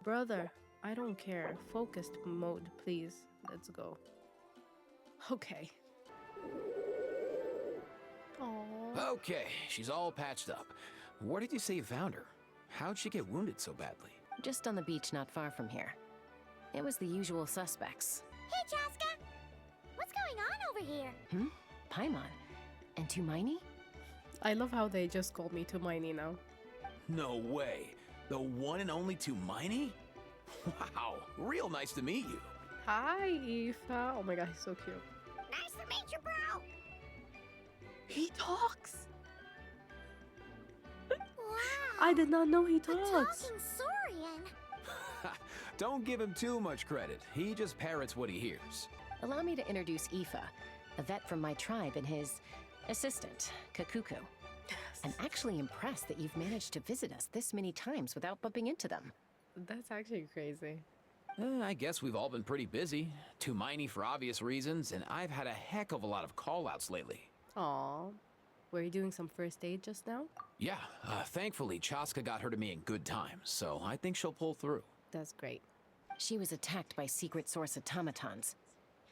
Brother, I don't care. Focused mode, please. Let's go. Okay. Aww. Okay, she's all patched up. Where did you say you found her? How'd she get wounded so badly? Just on the beach not far from here. It was the usual suspects. Hey, Chaska! What's going on over here? Paimon. And Tumaini? I love how they just call me Tumaini now. No way. The one and only Tumaini? Wow, real nice to meet you. Hi, Aoife. Oh my god, he's so cute. Nice to meet you, bro! He talks! Wow! I did not know he A talks. talking Saurian! Don't give him too much credit. He just parrots what he hears. Allow me to introduce Ineffa, a vet from my tribe and his assistant, Kakuku. I'm actually impressed that you've managed to visit us this many times without bumping into them. That's actually crazy. I guess we've all been pretty busy. Tumaini for obvious reasons, and I've had a heck of a lot of call-outs lately. Aw. Were you doing some first aid just now? Yeah, thankfully Chaska got her to me in good time, so I think she'll pull through. That's great. She was attacked by secret source automatons.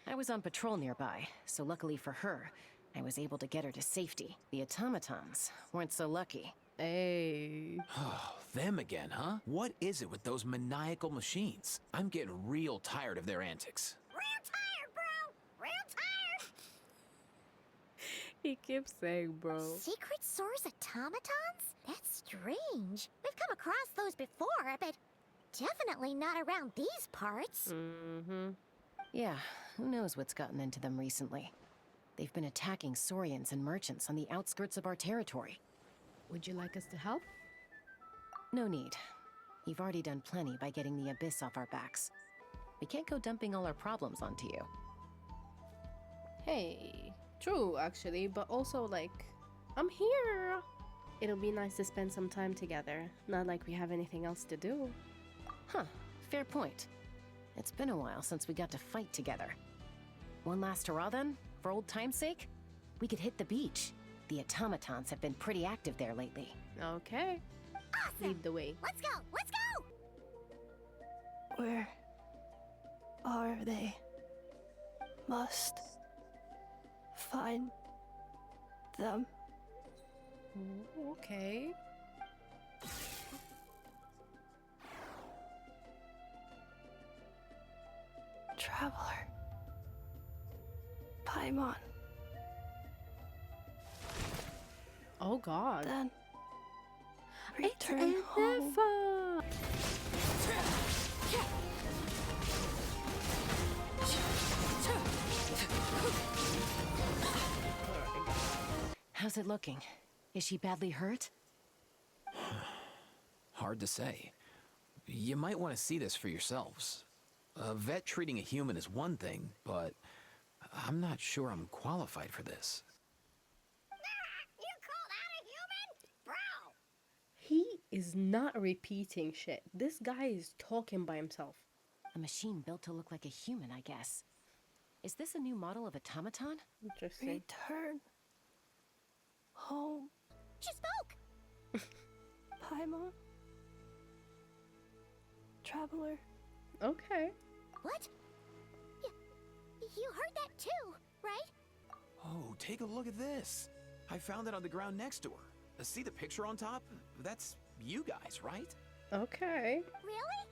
I was on patrol nearby, so luckily for her, I was able to get her to safety. The automatons weren't so lucky. Hey. Them again, huh? What is it with those maniacal machines? I'm getting real tired of their antics. Real tired, bro! Real tired! He keeps saying, bro. Secret source automatons? That's strange. We've come across those before, but definitely not around these parts. Yeah, who knows what's gotten into them recently. They've been attacking Saurians and merchants on the outskirts of our territory. Would you like us to help? No need. You've already done plenty by getting the Abyss off our backs. We can't go dumping all our problems onto you. Hey. True, actually, but also, like, I'm here. It'll be nice to spend some time together. Not like we have anything else to do. Huh, fair point. It's been a while since we got to fight together. One last hurrah then, for old time's sake? We could hit the beach. The automatons have been pretty active there lately. Okay. Awesome! Lead the way. Let's go! Let's go! Where are they? Must find them. Ooh, okay. Traveler. Paimon. Oh god. Then return home. Ineffa! How's it looking? Is she badly hurt? Hard to say. You might want to see this for yourselves. A vet treating a human is one thing, but I'm not sure I'm qualified for this. You called out a human? Bro! He is not repeating shit. This guy is talking by himself. A machine built to look like a human, I guess. Is this a new model of automaton? Interesting. Return home. She spoke! Paimon. Traveler. Okay. What? You heard that too, right? Oh, take a look at this. I found it on the ground next to her. See the picture on top? That's you guys, right? Okay. Really?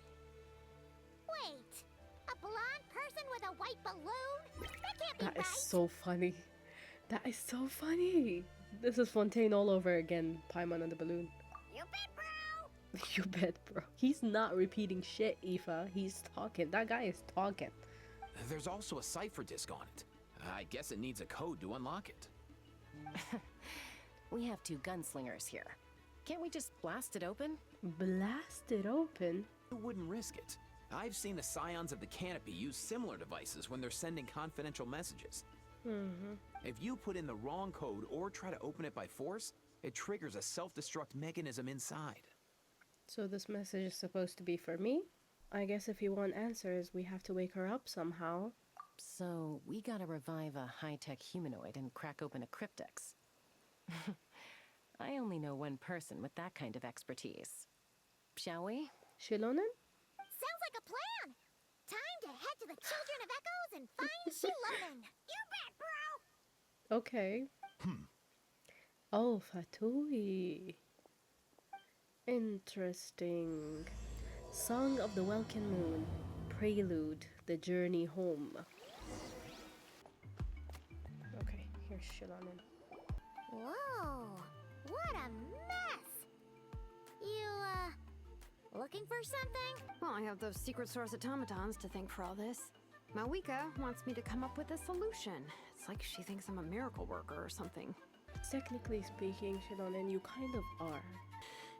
Wait, a blonde person with a white balloon? That can't be That right. is so funny. That is so funny. This is Fontaine all over again. Paimon and the balloon. You bet, bro! You bet, bro. He's not repeating shit, Aoife. He's talking. That guy is talking. There's also a cipher disk on it. I guess it needs a code to unlock it. We have two gunslingers here. Can't we just blast it open? Blast it open. I wouldn't risk it. I've seen the scions of the canopy use similar devices when they're sending confidential messages. If you put in the wrong code or try to open it by force, it triggers a self-destruct mechanism inside. So this message is supposed to be for me? I guess if you want answers, we have to wake her up somehow. So, we gotta revive a high-tech humanoid and crack open a cryptex. I only know one person with that kind of expertise. Shall we? Shilonen? Sounds like a plan. Time to head to the Children of Echoes and find Lumine. You bet, bro. Okay. Oh, Fatui. Interesting. Song of the Welkin Moon. Prelude. The Journey Home. Okay, here's Shilonen. Whoa, what a mess. You, looking for something? Well, I have those secret source automatons to thank for all this. Mawika wants me to come up with a solution. It's like she thinks I'm a miracle worker or something. Technically speaking, Shilonen, you kind of are.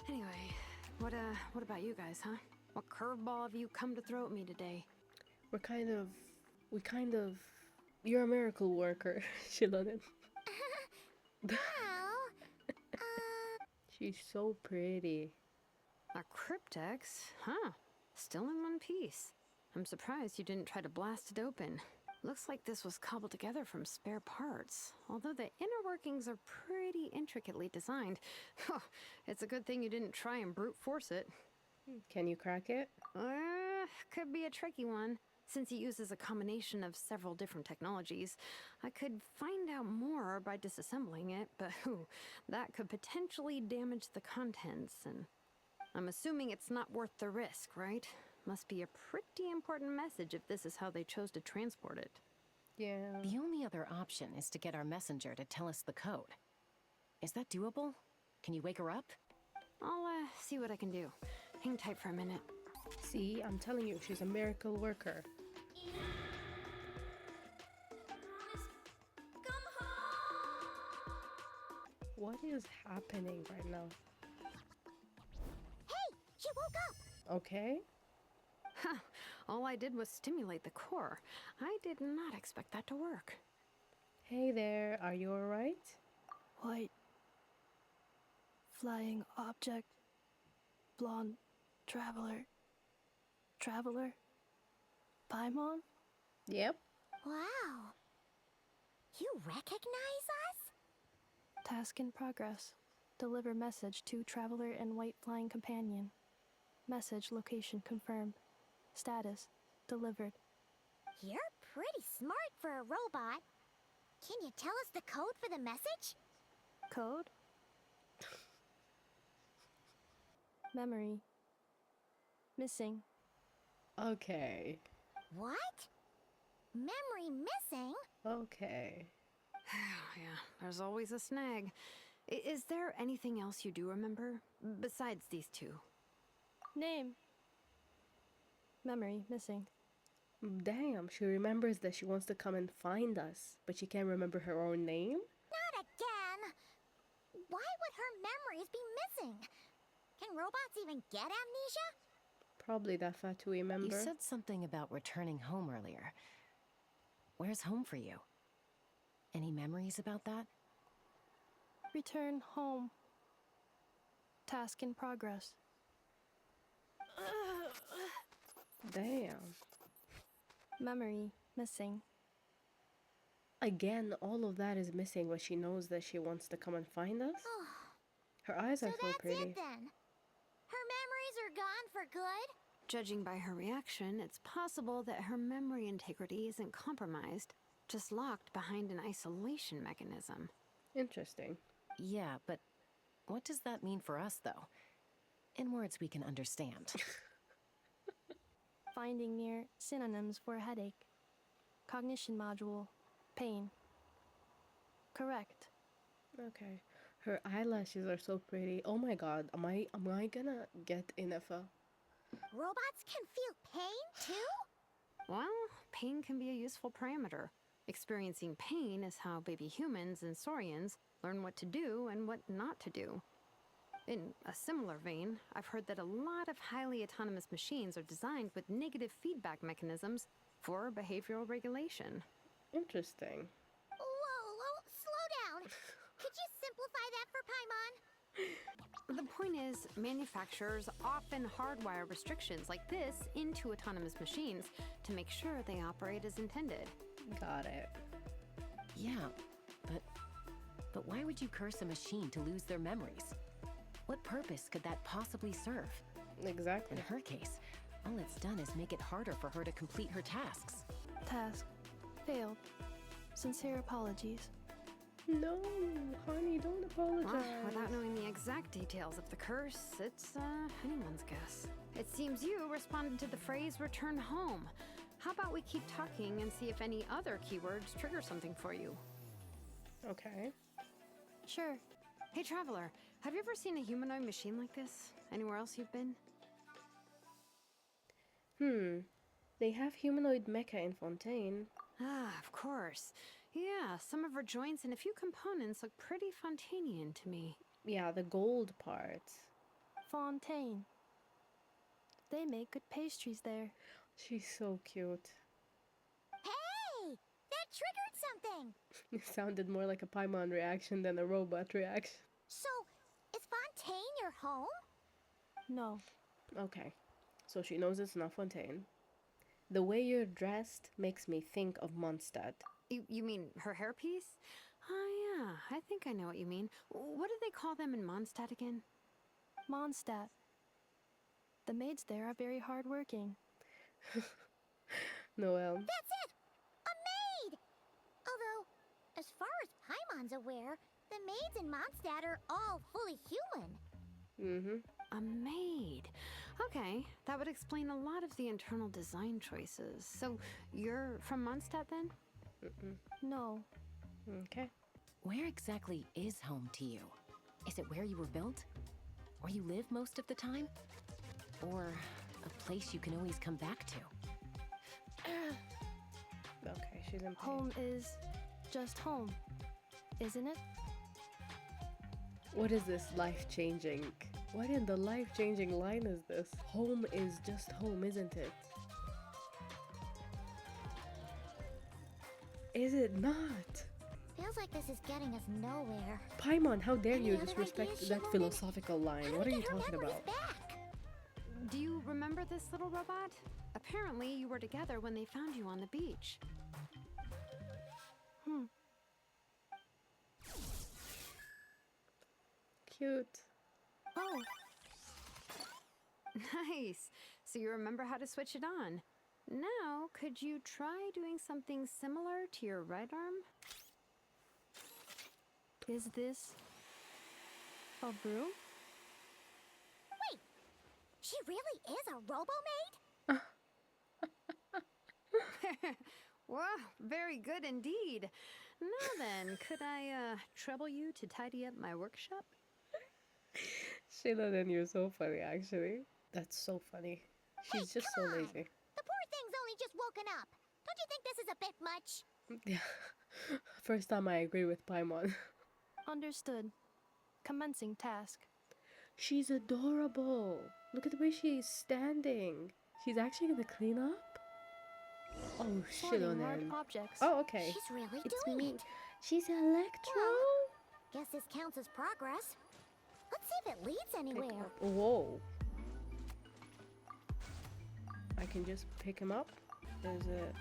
Anyway, what about you guys, huh? What curveball have you come to throw at me today? You're a miracle worker, Shilonen. Well, She's so pretty. A cryptex? Huh. Still in one piece. I'm surprised you didn't try to blast it open. Looks like this was cobbled together from spare parts, although the inner workings are pretty intricately designed. It's a good thing you didn't try and brute force it. Can you crack it? Could be a tricky one. Since it uses a combination of several different technologies, I could find out more by disassembling it, but that could potentially damage the contents, and I'm assuming it's not worth the risk, right? Must be a pretty important message if this is how they chose to transport it. Yeah. The only other option is to get our messenger to tell us the code. Is that doable? Can you wake her up? I'll see what I can do. Hang tight for a minute. See, I'm telling you, she's a miracle worker. What is happening right now? hey, she woke up. Okay. Huh. All I did was stimulate the core. I did not expect that to work. Hey there, are you alright? White. Flying object. Blonde. Traveler. Traveler? Paimon? Yep. Wow. You recognize us? Task in progress. Deliver message to Traveler and White Flying Companion. Message location confirmed. Status delivered. You're pretty smart for a robot. Can you tell us the code for the message? Code? Memory. Missing. Okay. What? Memory missing? Okay. Yeah, there's always a snag. Is there anything else you do remember? Besides these two? Name. Memory missing. Damn, she remembers that she wants to come and find us, but she can't remember her own name? Not again. Why would her memories be missing? Can robots even get amnesia? Probably that Fatui member. You said something about returning home earlier. Where's home for you? Any memories about that? Return home. Task in progress. Damn. Memory missing. Again, all of that is missing, but she knows that she wants to come and find us? Her eyes So are so that's pretty. it then. Her memories are gone for good? Judging by her reaction, it's possible that her memory integrity isn't compromised, just locked behind an isolation mechanism. Interesting. Yeah, but what does that mean for us, though? In words we can understand. Finding near synonyms for headache. Cognition module. Pain. Correct. Okay. Her eyelashes are so pretty. Oh my god, am I gonna get Ineffa? Robots can feel pain too? Well, pain can be a useful parameter. Experiencing pain is how baby humans and saurians learn what to do and what not to do. In a similar vein, I've heard that a lot of highly autonomous machines are designed with negative feedback mechanisms for behavioral regulation. Interesting. Whoa, slow down. Could you simplify that for Paimon? The point is, manufacturers often hardwire restrictions like this into autonomous machines to make sure they operate as intended. Got it. Yeah, but why would you curse a machine to lose their memories? What purpose could that possibly serve? Exactly. In her case, All it's done is make it harder for her to complete her tasks. Task failed. Sincere apologies. No, honey, don't apologize. Well, without knowing the exact details of the curse, it's anyone's guess. It seems you responded to the phrase return home. How about we keep talking and see if any other keywords trigger something for you? Okay. Sure. Hey, Traveler, have you ever seen a humanoid machine like this? Anywhere else you've been? They have humanoid mecha in Fontaine. Ah, of course. Yeah, some of her joints and a few components look pretty Fontainian to me. Yeah, the gold part. Fontaine. They make good pastries there. She's so cute. Hey! That triggered something! It sounded more like a Paimon reaction than a robot reaction. So, is Fontaine your home? No. Okay, so she knows it's not Fontaine. The way you're dressed makes me think of Mondstadt. You mean her hairpiece? Oh, yeah, I think I know what you mean. What do they call them in Mondstadt again? Mondstadt. The maids there are very hardworking. Noelle. That's it! A maid! Although, as far as Paimon's aware, the maids in Mondstadt are all fully human. A maid. Okay, that would explain a lot of the internal design choices. So, you're from Mondstadt then? No. Okay. Where exactly is home to you? Is it where you were built? Where you live most of the time? Or a place you can always come back to? Okay, she's in pain. Home is just home, isn't it? What is this life-changing? What in the life-changing line is this? Home is just home, isn't it? Is it not? Feels like this is getting us nowhere. Paimon, how dare Any you other disrespect ideas, that Shimon? philosophical line? How do What we are you get her talking memories about? back? Do you remember this little robot? Apparently, you were together when they found you on the beach. Cute. Oh, Nice. So you remember how to switch it on. Now, could you try doing something similar to your right arm? is this a broom? Wait, she really is a robo-maid? Wow, very good indeed. Now then, could I trouble you to tidy up my workshop? Sheila, then you're so funny, actually. That's so funny. She's just so come on. lazy. The poor thing's only just woken up. Don't you think this is a bit much? Yeah. First time I agree with Paimon. Understood. Commencing task. She's adorable. Look at the way she's standing. She's actually gonna clean up? Oh, shit Sorting on large him. objects. Oh, okay. She's really It's doing me. it. She's Electro? Guess this counts as progress. Let's see if it leads anywhere. Whoa. I can just pick him up? Is it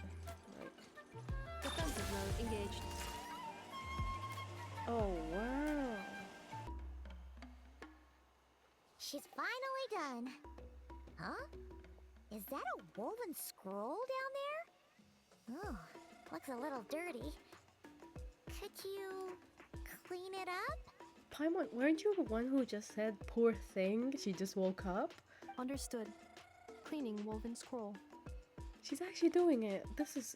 like... Defensive mode engaged. Oh, wow. She's finally done. Huh? Is that a woven scroll down there? Oh, looks a little dirty. Could you clean it up? Paimon, weren't you the one who just said, poor thing, she just woke up? Understood. Cleaning woven scroll. She's actually doing it. This is...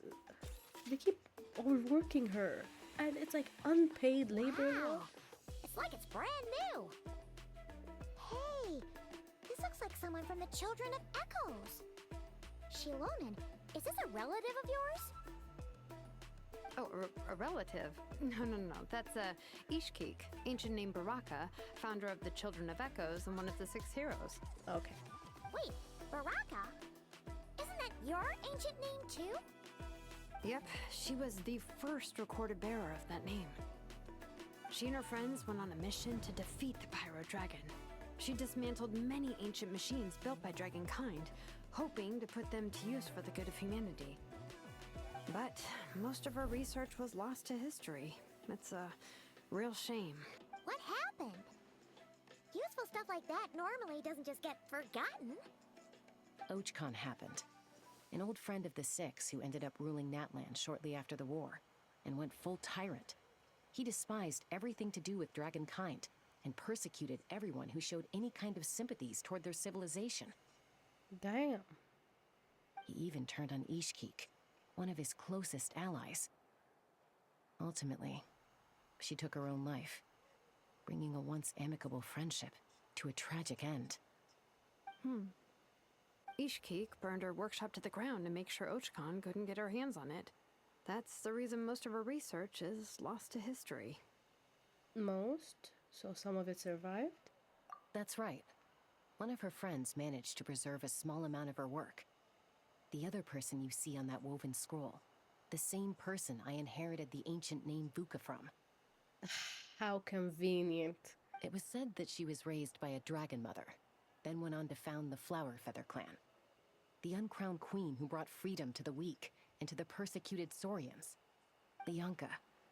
They keep overworking her. And it's like unpaid labor. Wow. It's like it's brand new. Hey, this looks like someone from the Children of Echoes. Shilonen, is this a relative of yours? Oh, a relative? No. That's Ishkik, ancient name Baraka, founder of the Children of Echoes and one of the 6 heroes. Okay. Wait, Baraka? Isn't that your ancient name too? Yep, she was the first recorded bearer of that name. She and her friends went on a mission to defeat the Pyro Dragon. She dismantled many ancient machines built by Dragonkind, hoping to put them to use for the good of humanity. But most of her research was lost to history. It's a real shame. What happened? Useful stuff like that normally doesn't just get forgotten. Ochkon happened. An old friend of the Six who ended up ruling Natlan shortly after the war, and went full tyrant. He despised everything to do with dragonkind, and persecuted everyone who showed any kind of sympathies toward their civilization. Damn. He even turned on Ishkik, one of his closest allies. Ultimately, she took her own life, bringing a once amicable friendship to a tragic end. Ishkik burned her workshop to the ground to make sure Ochkon couldn't get her hands on it. That's the reason most of her research is lost to history. Most? So some of it survived? That's right. One of her friends managed to preserve a small amount of her work. The other person you see on that woven scroll, the same person I inherited the ancient name Vuka from. How convenient. It was said that she was raised by a dragon mother, then went on to found the Flower Feather clan. The uncrowned queen who brought freedom to the weak and to the persecuted Saurians. Lianka.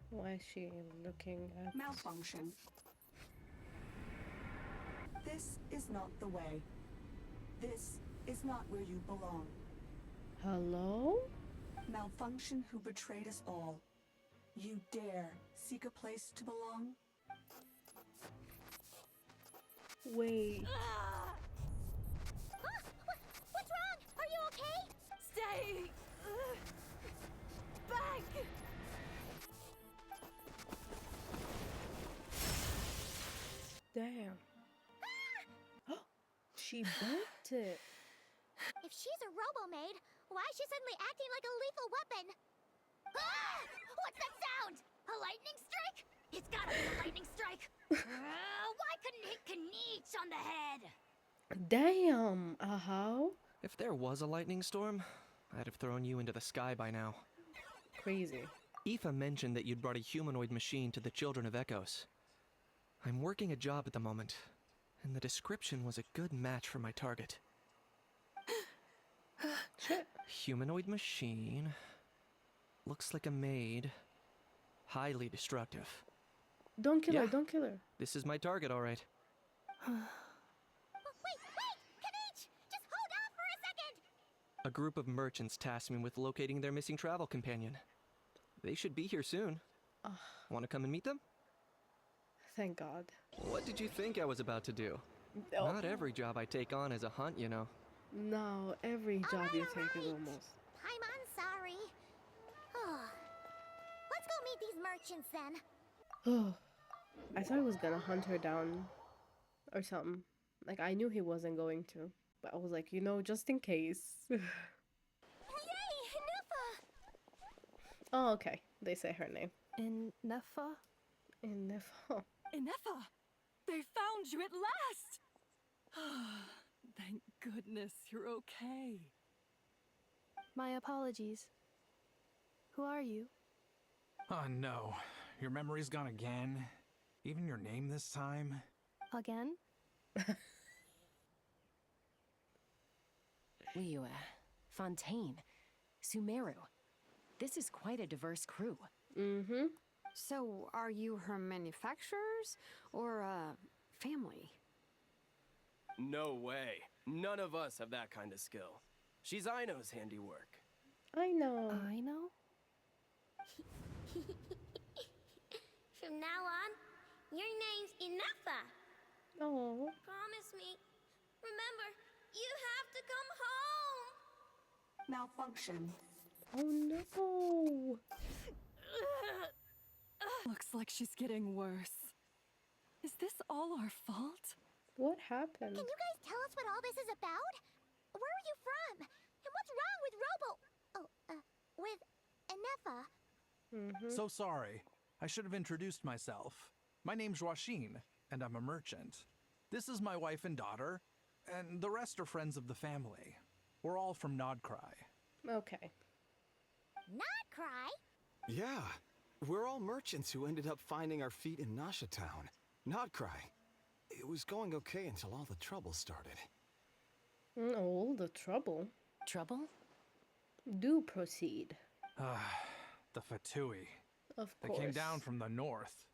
Why is she looking at... Malfunction. This is not the way. This is not where you belong. Hello? Malfunction who betrayed us all. You dare seek a place to belong? Wait. What's wrong? Are you okay? Stay! Back! Damn. She burnt it. If she's a robo-maid, why is she suddenly acting like a lethal weapon? Ah! What's that sound? A lightning strike? It's gotta be a lightning strike. Why couldn't it hit Kniech on the head? Damn. How? If there was a lightning storm, I'd have thrown you into the sky by now. Crazy. Ineffa mentioned that you'd brought a humanoid machine to the Children of Echoes. I'm working a job at the moment, and the description was a good match for my target. Shit. Humanoid machine. Looks like a maid. Highly destructive. Don't kill her, Yeah. don't kill her. This is my target, all right. Wait! Kniech! Just hold off for a second! A group of merchants tasked me with locating their missing travel companion. They should be here soon. Want to come and meet them? Thank God. What did you think I was about to do? Oh. Not every job I take on is a hunt, you know. No, every job you take is almost... I'm sorry. Oh. Let's go meet these merchants then. Oh. I thought he was gonna hunt her down or something. Like, I knew he wasn't going to. But I was like, you know, just in case. Yay! Ineffa! Oh, okay. They say her name. Ineffa? Ineffa. Ineffa! They found you at last! Thank goodness you're okay. My apologies. Who are you? Oh no, your memory's gone again? Even your name this time? Again? Liua, Fontaine, Sumeru. This is quite a diverse crew. Mm-hmm. So, are you her manufacturers or family? No way. None of us have that kind of skill. She's Aino's handiwork. I know. I know? From now on, your name's Ineffa. Oh. Promise me. Remember, you have to come home. Malfunction. Oh no. Looks like she's getting worse. Is this all our fault? What happened? Can you guys tell us what all this is about? Where are you from? And what's wrong with with Ineffa? So sorry. I should have introduced myself. My name's Joachine, and I'm a merchant. This is my wife and daughter, and the rest are friends of the family. We're all from Nod-Krai. Okay. Nod-Krai? Yeah, we're all merchants who ended up finding our feet in Nasha Town. Nod-Krai. It was going okay until all the trouble started. All the trouble. Trouble? Do proceed. The Fatui. Of They course. came down from the north.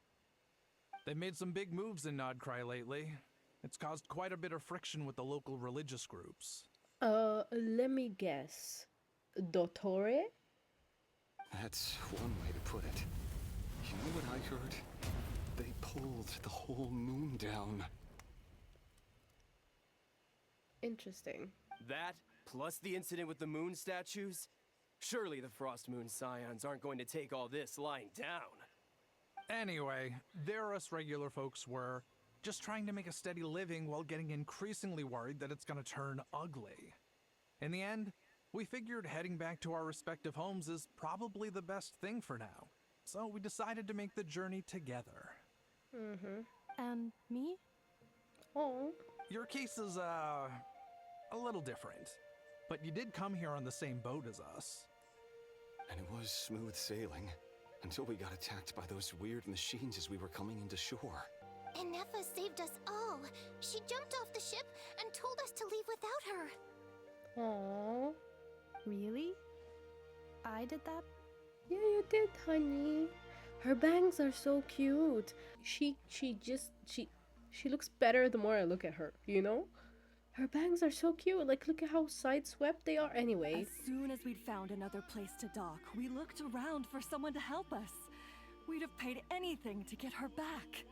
They made some big moves in Nod-Krai lately. It's caused quite a bit of friction with the local religious groups. Let me guess. Dottore? That's one way to put it. You know what I heard? They pulled the whole moon down. Interesting. That, plus the incident with the moon statues? Surely the Frost Moon Scions aren't going to take all this lying down. Anyway, there us regular folks were, just trying to make a steady living while getting increasingly worried that it's gonna turn ugly. In the end, we figured heading back to our respective homes is probably the best thing for now. So we decided to make the journey together. And me? Oh. Your case is, a little different. But you did come here on the same boat as us. And it was smooth sailing, until we got attacked by those weird machines as we were coming into shore. Ineffa saved us all. She jumped off the ship and told us to leave without her. Aww. Really? I did that? Yeah, you did, honey. Her bangs are so cute. She looks better the more I look at her, you know? Her bangs are so cute. Like, look at how side-swept they are. Anyway. As soon as we'd found another place to dock, we looked around for someone to help us. We'd have paid anything to get her back.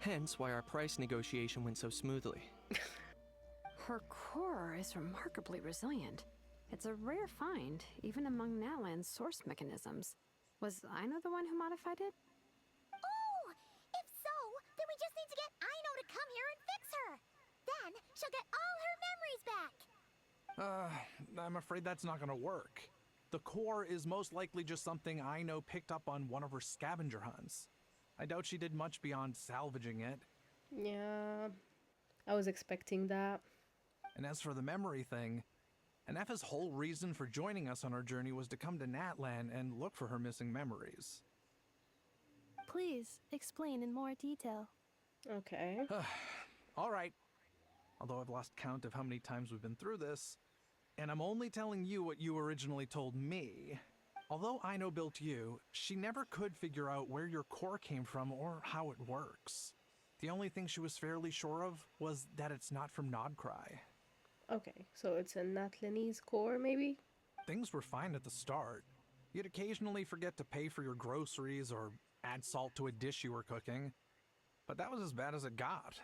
Hence why our price negotiation went so smoothly. Her core is remarkably resilient. It's a rare find, even among Natlan's source mechanisms. Was Aino the one who modified it? Oh! If so, then we just need to get Aino to come here and fix her. Then she'll get all her memories back. I'm afraid that's not gonna work. The core is most likely just something Aino picked up on one of her scavenger hunts. I doubt she did much beyond salvaging it. Yeah, I was expecting that. And as for the memory thing, Ineffa's whole reason for joining us on our journey was to come to Natlan and look for her missing memories. Please explain in more detail. Okay. All right. Although I've lost count of how many times we've been through this, and I'm only telling you what you originally told me. Although Aino built you, she never could figure out where your core came from or how it works. The only thing she was fairly sure of was that it's not from Nod-Krai. Okay, so it's a Natlanese core, maybe? Things were fine at the start. You'd occasionally forget to pay for your groceries or add salt to a dish you were cooking. But that was as bad as it got.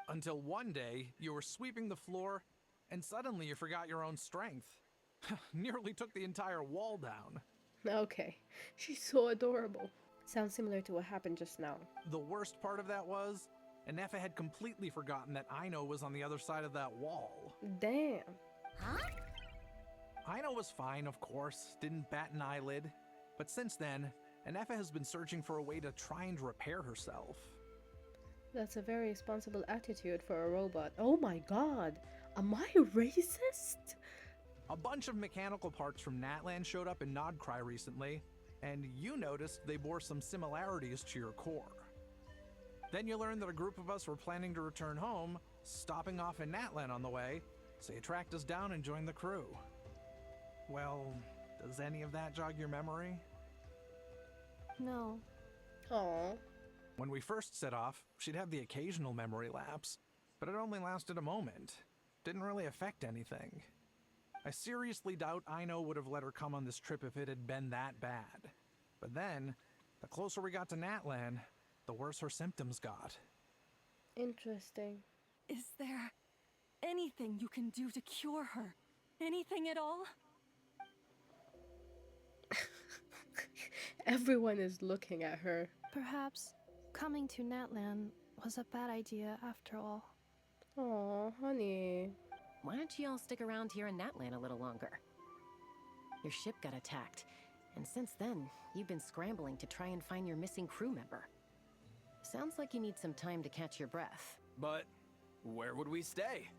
Until one day, you were sweeping the floor, and suddenly you forgot your own strength. Nearly took the entire wall down. Okay, she's so adorable. Sounds similar to what happened just now. The worst part of that was, Ineffa had completely forgotten that Aino was on the other side of that wall. Damn. Huh? Aino was fine, of course, didn't bat an eyelid. But since then, Ineffa has been searching for a way to try and repair herself. That's a very responsible attitude for a robot. Oh my god, am I racist? A bunch of mechanical parts from Natlan showed up in Nod-Krai recently, and you noticed they bore some similarities to your core. Then you learned that a group of us were planning to return home, stopping off in Natlan on the way, so you tracked us down and joined the crew. Well, does any of that jog your memory? No. Aww. When we first set off, she'd have the occasional memory lapse, but it only lasted a moment. Didn't really affect anything. I seriously doubt Aino would have let her come on this trip if it had been that bad. But then, the closer we got to Natlan, the worse her symptoms got. Interesting. Is there anything you can do to cure her? Anything at all? Everyone is looking at her. Perhaps coming to Natlan was a bad idea after all. Aw, honey. Why don't you all stick around here in Natlan a little longer? Your ship got attacked, and since then, you've been scrambling to try and find your missing crew member. Sounds like you need some time to catch your breath. But where would we stay?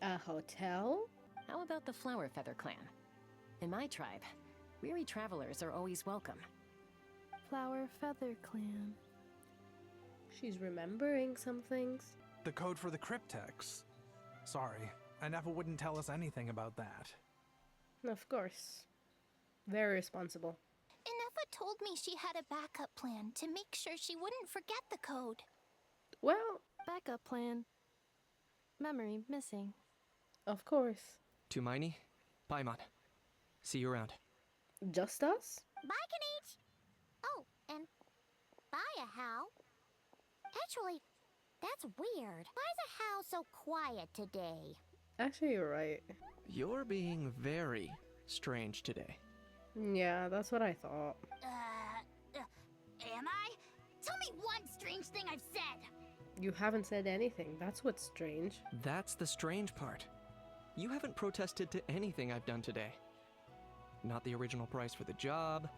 A hotel? How about the Flower Feather Clan? In my tribe, weary travelers are always welcome. Flower Feather Clan. She's remembering some things. The code for the cryptex. Sorry, Ineffa wouldn't tell us anything about that. Of course. Very responsible. Ineffa told me she had a backup plan to make sure she wouldn't forget the code. Well, Backup plan. Memory missing. Of course. To Miney, Paimon. See you around. Just us? Bye, Kanich! Oh, and bye, How. Actually, that's weird. Why is How so quiet today? Actually, you're right. You're being very strange today. Yeah, that's what I thought. Am I? Tell me one strange thing I've said! You haven't said anything. That's what's strange. That's the strange part. You haven't protested to anything I've done today. Not the original price for the job,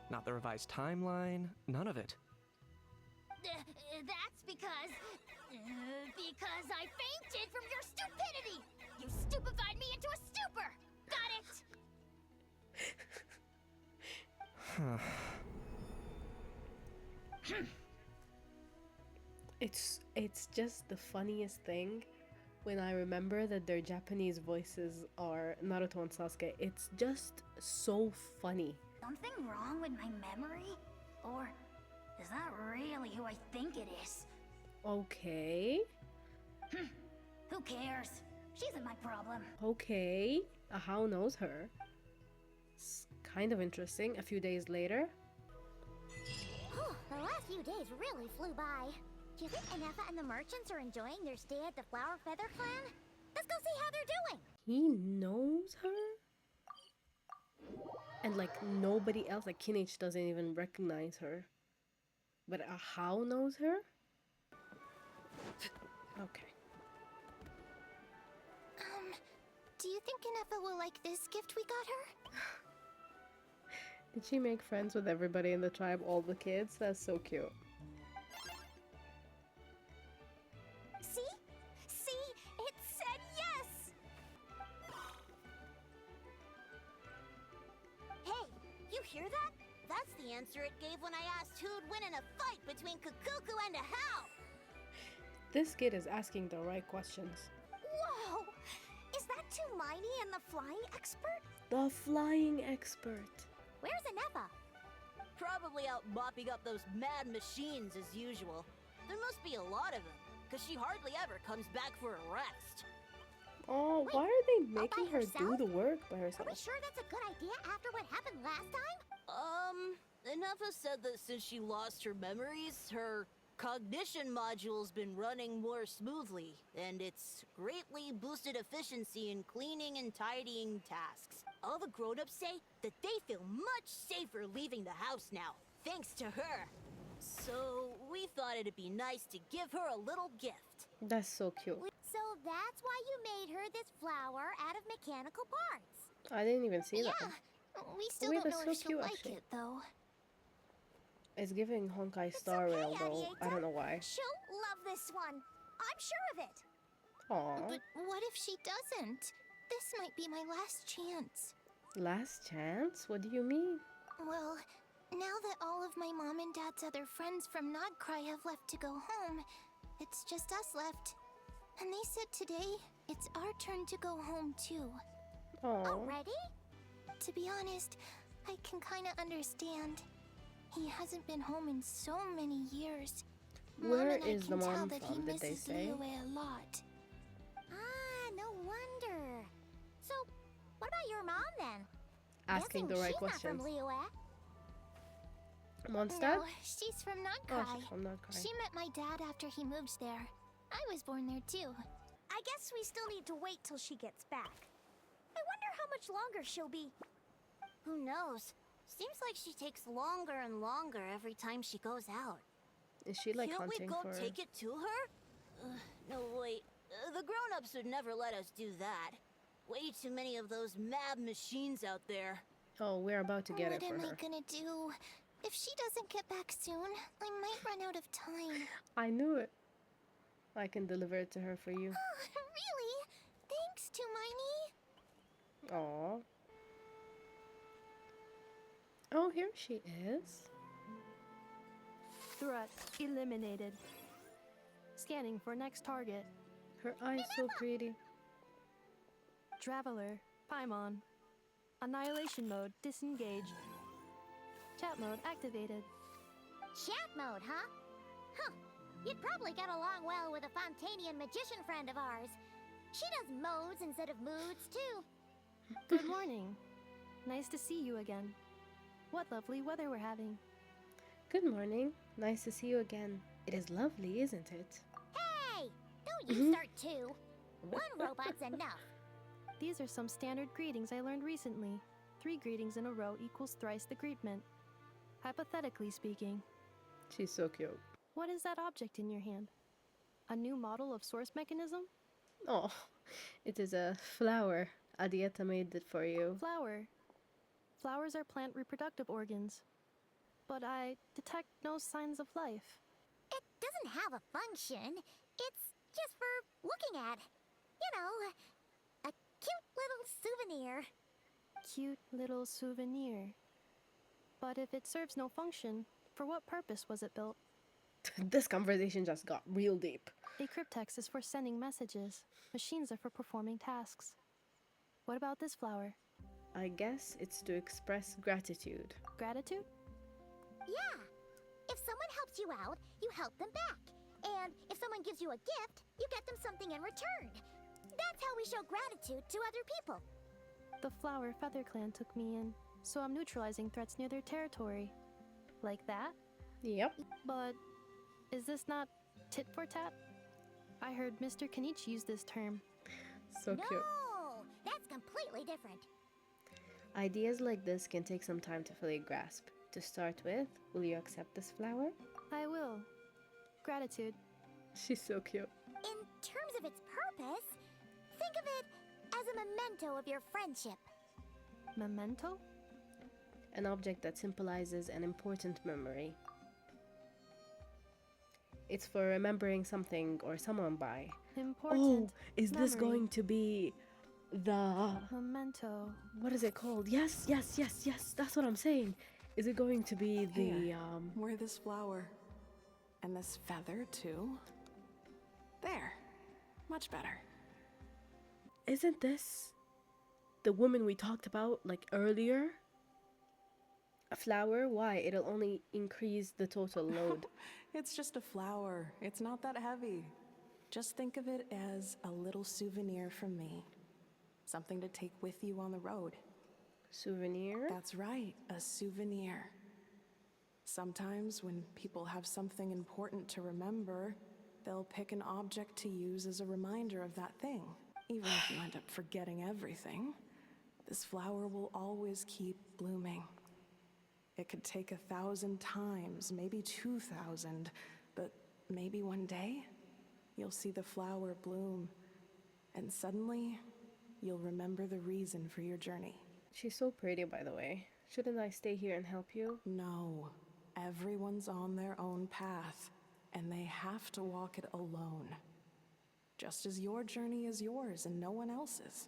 not the revised timeline, none of it. That's because I fainted from your stupidity! You stupefied me into a stupor! Got it? It's just the funniest thing when I remember that their Japanese voices are Naruto and Sasuke. It's just so funny. Something wrong with my memory? Or is that really who I think it is? Okay. Who cares? She isn't my problem. Okay. How knows her. It's kind of interesting. A few days later. The last few days really flew by. Do you think Ineffa and the merchants are enjoying their stay at the Flower Feather Clan? Let's go see how they're doing. He knows her? And like nobody else, like Kinich doesn't even recognize her. But How knows her? Okay. Do you think Ineffa will like this gift we got her? Did she make friends with everybody in the tribe, all the kids? That's so cute. See? See? It said yes! Hey, you hear that? That's the answer it gave when I asked who'd win in a fight between Kukuku and a How. This kid is asking the right questions. Whoa! Is that Miney and the flying expert? The flying expert. Where's Ineffa? Probably out mopping up those mad machines as usual. There must be a lot of them, because she hardly ever comes back for a rest. Oh, Wait, why are they making her do herself? the work by Are herself? we sure that's a good idea after what happened last time? Ineffa said that since she lost her memories, her cognition module's been running more smoothly, and it's greatly boosted efficiency in cleaning and tidying tasks. All the grown-ups say that they feel much safer leaving the house now, thanks to her. So we thought it'd be nice to give her a little gift. That's so cute. So that's why you made her this flower out of mechanical parts. I didn't even see that. We still Wait, don't that's know so if she'll cute, like actually. it, though. It's giving Honkai Star Rail though. I don't know why. She'll love this one. I'm sure of it. Aww. But what if she doesn't? This might be my last chance. Last chance? What do you mean? Well, now that all of my mom and dad's other friends from Nod-Krai have left to go home, it's just us left. And they said today, it's our turn to go home too. Aww. Already? To be honest, I can kinda understand. He hasn't been home in so many years. Where Mom and is I the can tell mom that from, he did they misses say? Liyue a lot. Ah, no wonder. So, what about your mom then? Asking the right she's questions. Not from Liyue. Mondstadt? No, she's from Oh, Nod-Krai. she's from Nod-Krai. She met my dad after he moved there. I was born there too. I guess we still need to wait till she gets back. I wonder how much longer she'll be. Who knows? Seems like she takes longer and longer every time she goes out. Is she like Can't we hunting go for... take it to her? No, wait. The grown-ups would never let us do that. Way too many of those mad machines out there. Oh, we're about to get it for What am her. I gonna do? If she doesn't get back soon, I might run out of time. I knew it. I can deliver it to her for you. Really? Thanks, Miney. Aww. Oh, here she is. Threat eliminated. Scanning for next target. Her eyes so pretty. Traveler, Paimon. Annihilation mode disengaged. Chat mode activated. Chat mode, huh? Huh. You'd probably get along well with a Fontanian magician friend of ours. She does modes instead of moods, too. Good morning. Nice to see you again. What lovely weather we're having. Good morning. Nice to see you again. It is lovely, isn't it? Hey! Don't you start too. One robot's enough. These are some standard greetings I learned recently. 3 greetings in a row equals thrice the greetment. Hypothetically speaking. She's so cute. What is that object in your hand? A new model of source mechanism? Oh, it is a flower. Adieta made it for you. Flower. Flowers are plant reproductive organs. But I detect no signs of life. It doesn't have a function. It's just for looking at. You know, a cute little souvenir. Cute little souvenir. But if it serves no function, for what purpose was it built? This conversation just got real deep. A cryptex is for sending messages. Machines are for performing tasks. What about this flower? I guess it's to express gratitude. Gratitude? Yeah. If someone helps you out, you help them back. And if someone gives you a gift, you get them something in return. That's how we show gratitude to other people. The Flower Feather Clan took me in, so I'm neutralizing threats near their territory. Like that? Yep. But is this not tit for tat? I heard Mr. Kenichi use this term. So cute. No, that's completely different. Ideas like this can take some time to fully grasp. To start with, will you accept this flower? I will. Gratitude. She's so cute. In terms of its purpose, think of it as a memento of your friendship. Memento? An object that symbolizes an important memory. It's for remembering something or someone by. Important. Oh, is this memory. going to be the... Memento. What is it called? Yes, yes, yes, yes. That's what I'm saying. Is it going to be the, Here, wear this flower. And this feather, too. There. Much better. Isn't this the woman we talked about, like, earlier? A flower? Why? It'll only increase the total load. It's just a flower. It's not that heavy. Just think of it as a little souvenir from me. Something to take with you on the road. Souvenir? That's right, a souvenir. Sometimes when people have something important to remember, they'll pick an object to use as a reminder of that thing. Even if you end up forgetting everything, this flower will always keep blooming. It could take 1,000 times, maybe 2,000, but maybe one day, you'll see the flower bloom, and suddenly, you'll remember the reason for your journey. She's so pretty, by the way. Shouldn't I stay here and help you? No. Everyone's on their own path, and they have to walk it alone. Just as your journey is yours and no one else's.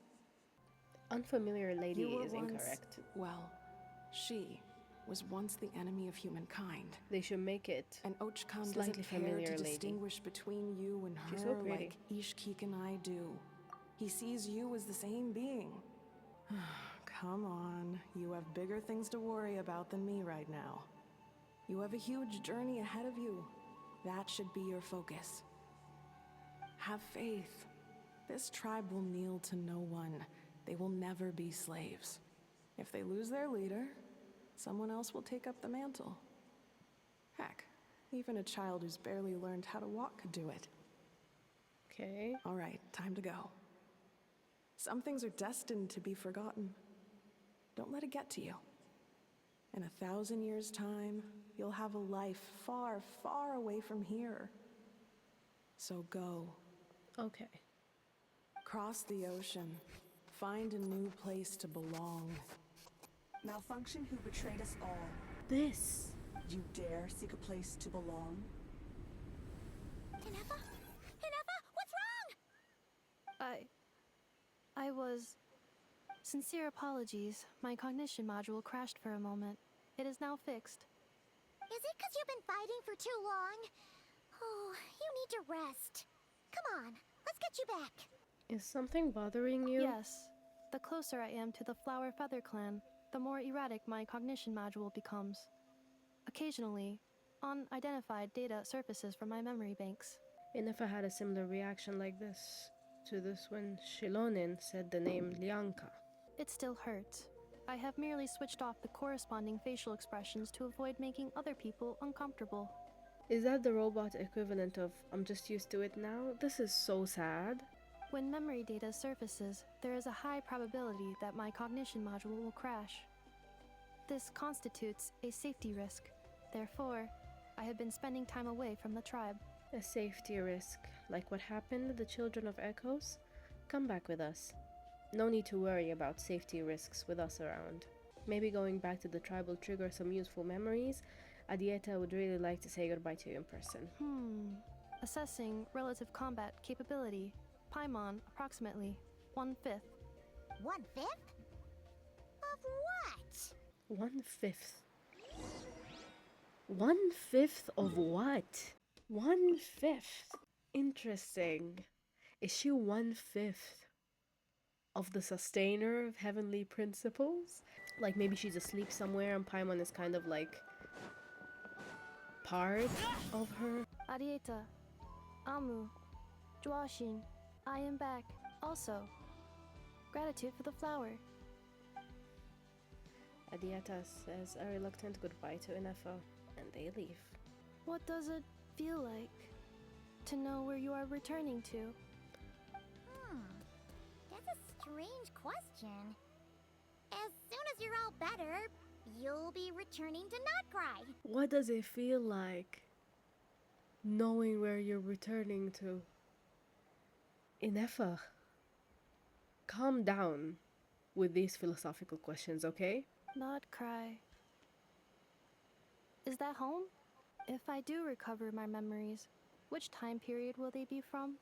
Unfamiliar lady You were is once- incorrect. Well, she was once the enemy of humankind. They should make it And Ochkan slightly doesn't care familiar to lady. distinguish between you and She's her so pretty. like Ishkik and I do. He sees you as the same being. Come on, you have bigger things to worry about than me right now. You have a huge journey ahead of you. That should be your focus. Have faith. This tribe will kneel to no one. They will never be slaves. If they lose their leader, someone else will take up the mantle. Heck, even a child who's barely learned how to walk could do it. Okay. All right, time to go. Some things are destined to be forgotten. Don't let it get to you. In 1,000 years' time, you'll have a life far, far away from here. So go. Okay. Cross the ocean. Find a new place to belong. Malfunction who betrayed us all. This. You dare seek a place to belong? Ineffa? Ineffa, what's wrong? I was... Sincere apologies. My cognition module crashed for a moment. It is now fixed. Is it because you've been fighting for too long? Oh, you need to rest. Come on, let's get you back. Is something bothering you? Yes. The closer I am to the Flower Feather Clan, the more erratic my cognition module becomes. Occasionally, unidentified data surfaces from my memory banks. Ineffa had a similar reaction like this to this when Shilonin said the name Lianka. It still hurts. I have merely switched off the corresponding facial expressions to avoid making other people uncomfortable. Is that the robot equivalent of I'm just used to it now? This is so sad. When memory data surfaces, there is a high probability that my cognition module will crash. This constitutes a safety risk. Therefore, I have been spending time away from the tribe. A safety risk, like what happened to the children of Echoes? Come back with us. No need to worry about safety risks with us around. Maybe going back to the tribe will trigger some useful memories. Adieta would really like to say goodbye to you in person. Assessing relative combat capability. Paimon, approximately 1/5. 1/5? Of what? 1/5. 1/5 of what? 1/5. Interesting. Is she 1/5 of the sustainer of heavenly principles? Like maybe she's asleep somewhere and Paimon is kind of like part of her? Arieta, Amu, Joashin, I am back. Also, gratitude for the flower. Adieta says a reluctant goodbye to Ineffa, and they leave. What does it feel like to know where you are returning to? That's a strange question. As soon as you're all better, you'll be returning to Nod-Krai. What does it feel like knowing where you're returning to? Ineffa, calm down with these philosophical questions, okay? Nod-Krai. Is that home? If I do recover my memories, which time period will they be from?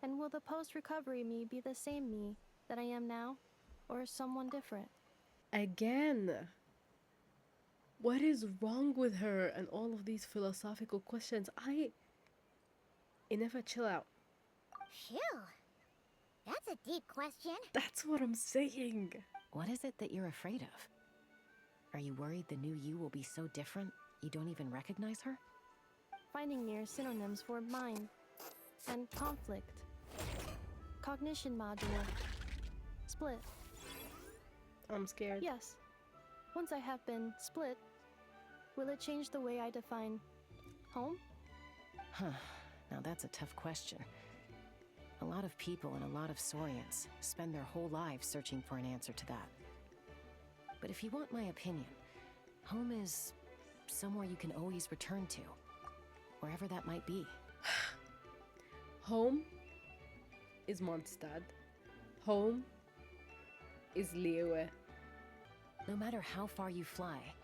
And will the post-recovery me be the same me that I am now, or someone different? Again, what is wrong with her and all of these philosophical questions? Ineffa, chill out. Phew. That's a deep question. That's what I'm saying. What is it that you're afraid of? Are you worried the new you will be so different you don't even recognize her? Finding near synonyms for mind and conflict. Cognition module. Split. I'm scared. Yes. Once I have been split, will it change the way I define home? Now that's a tough question. A lot of people and a lot of Saurians spend their whole lives searching for an answer to that. But if you want my opinion, home is somewhere you can always return to, wherever that might be. Home is Mondstadt. Home is Liyue. No matter how far you fly,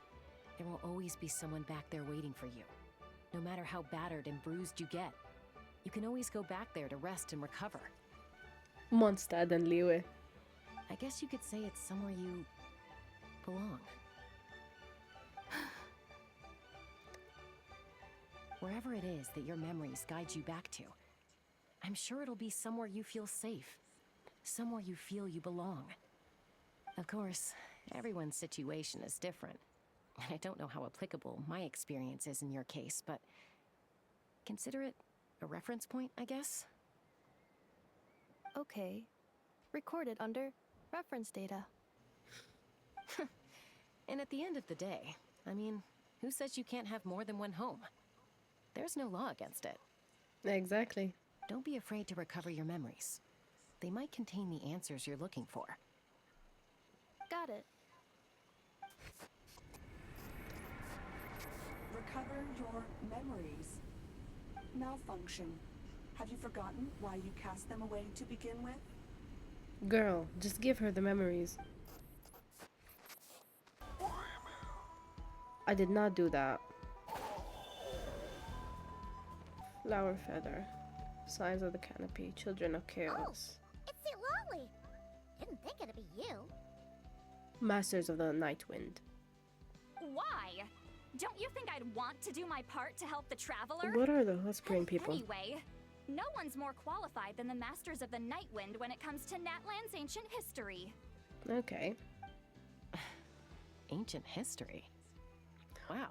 there will always be someone back there waiting for you. No matter how battered and bruised you get, you can always go back there to rest and recover. Mondstadt and Liyue. I guess you could say it's somewhere you belong. Wherever it is that your memories guide you back to, I'm sure it'll be somewhere you feel safe. Somewhere you feel you belong. Of course, everyone's situation is different. And I don't know how applicable my experience is in your case, but consider it a reference point, I guess? Okay. Recorded under reference data. And at the end of the day, I mean, who says you can't have more than one home? There's no law against it. Exactly. Don't be afraid to recover your memories. They might contain the answers you're looking for. Got it. Recover your memories. Malfunction. Have you forgotten why you cast them away to begin with? Girl, just give her the memories. I did not do that. Flower feather. Signs of the canopy. Children of chaos. Oh, it's the lolly. Didn't think it'd be you. Masters of the Night Wind. Why? Don't you think I'd want to do my part to help the traveler? What are the hot spring people? Anyway, no one's more qualified than the Masters of the Night Wind when it comes to Natlan's ancient history. Okay. Ancient history? Wow.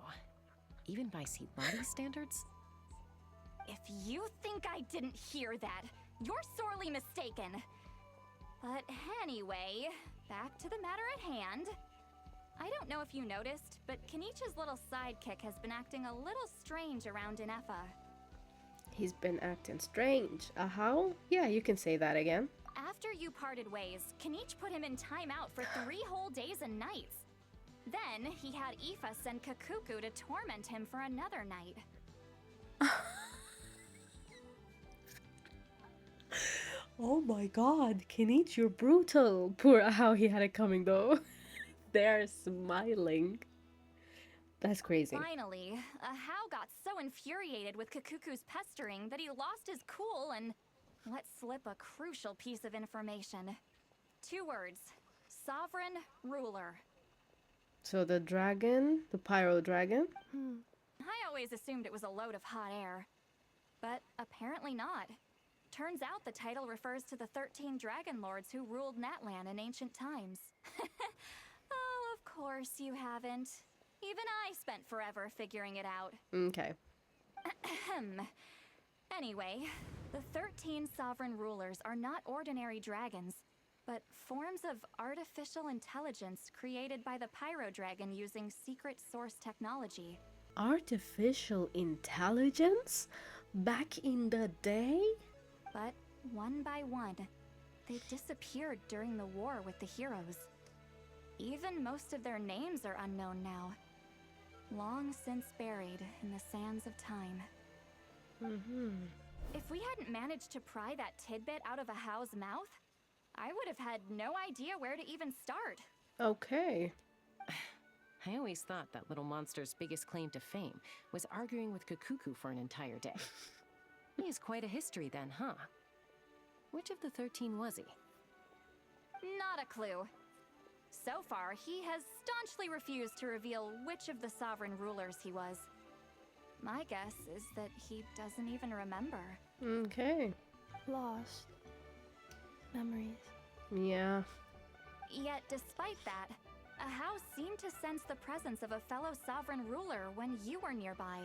Even by Seatlati standards? If you think I didn't hear that, You're sorely mistaken. But anyway, back to the matter at hand. I don't know if you noticed, but Kenichi's little sidekick has been acting a little strange around Ineffa. He's been acting strange. How? Yeah, you can say that again. After you parted ways, Kenichi put him in timeout for 3 whole days and nights. Then he had Aoife send Kakuku to torment him for another night. Oh my god, Kenichi, you're brutal. Poor how he had it coming though. They're smiling. That's crazy. Finally, Hao got so infuriated with Kakuku's pestering that he lost his cool and let slip a crucial piece of information. 2 words. Sovereign ruler. So the dragon, the pyro dragon? I always assumed it was a load of hot air. But apparently not. Turns out the title refers to the 13 dragon lords who ruled Natlan in ancient times. Oh, of course you haven't. Even I spent forever figuring it out. Okay. Anyway, the 13 sovereign rulers are not ordinary dragons, but forms of artificial intelligence created by the Pyro Dragon using secret source technology. Artificial intelligence? Back in the day? But one by one, they disappeared during the war with the heroes. Even most of their names are unknown now. Long since buried in the sands of time. If we hadn't managed to pry that tidbit out of a Hao's mouth, I would have had no idea where to even start. Okay. I always thought that little monster's biggest claim to fame was arguing with Kakuku for an entire day. He has quite a history then, huh? Which of the 13 was he? Not a clue. So far, he has staunchly refused to reveal which of the sovereign rulers he was. My guess is that he doesn't even remember. Okay. Lost. Memories. Yeah. Yet, despite that, a Hao seemed to sense the presence of a fellow sovereign ruler when you were nearby.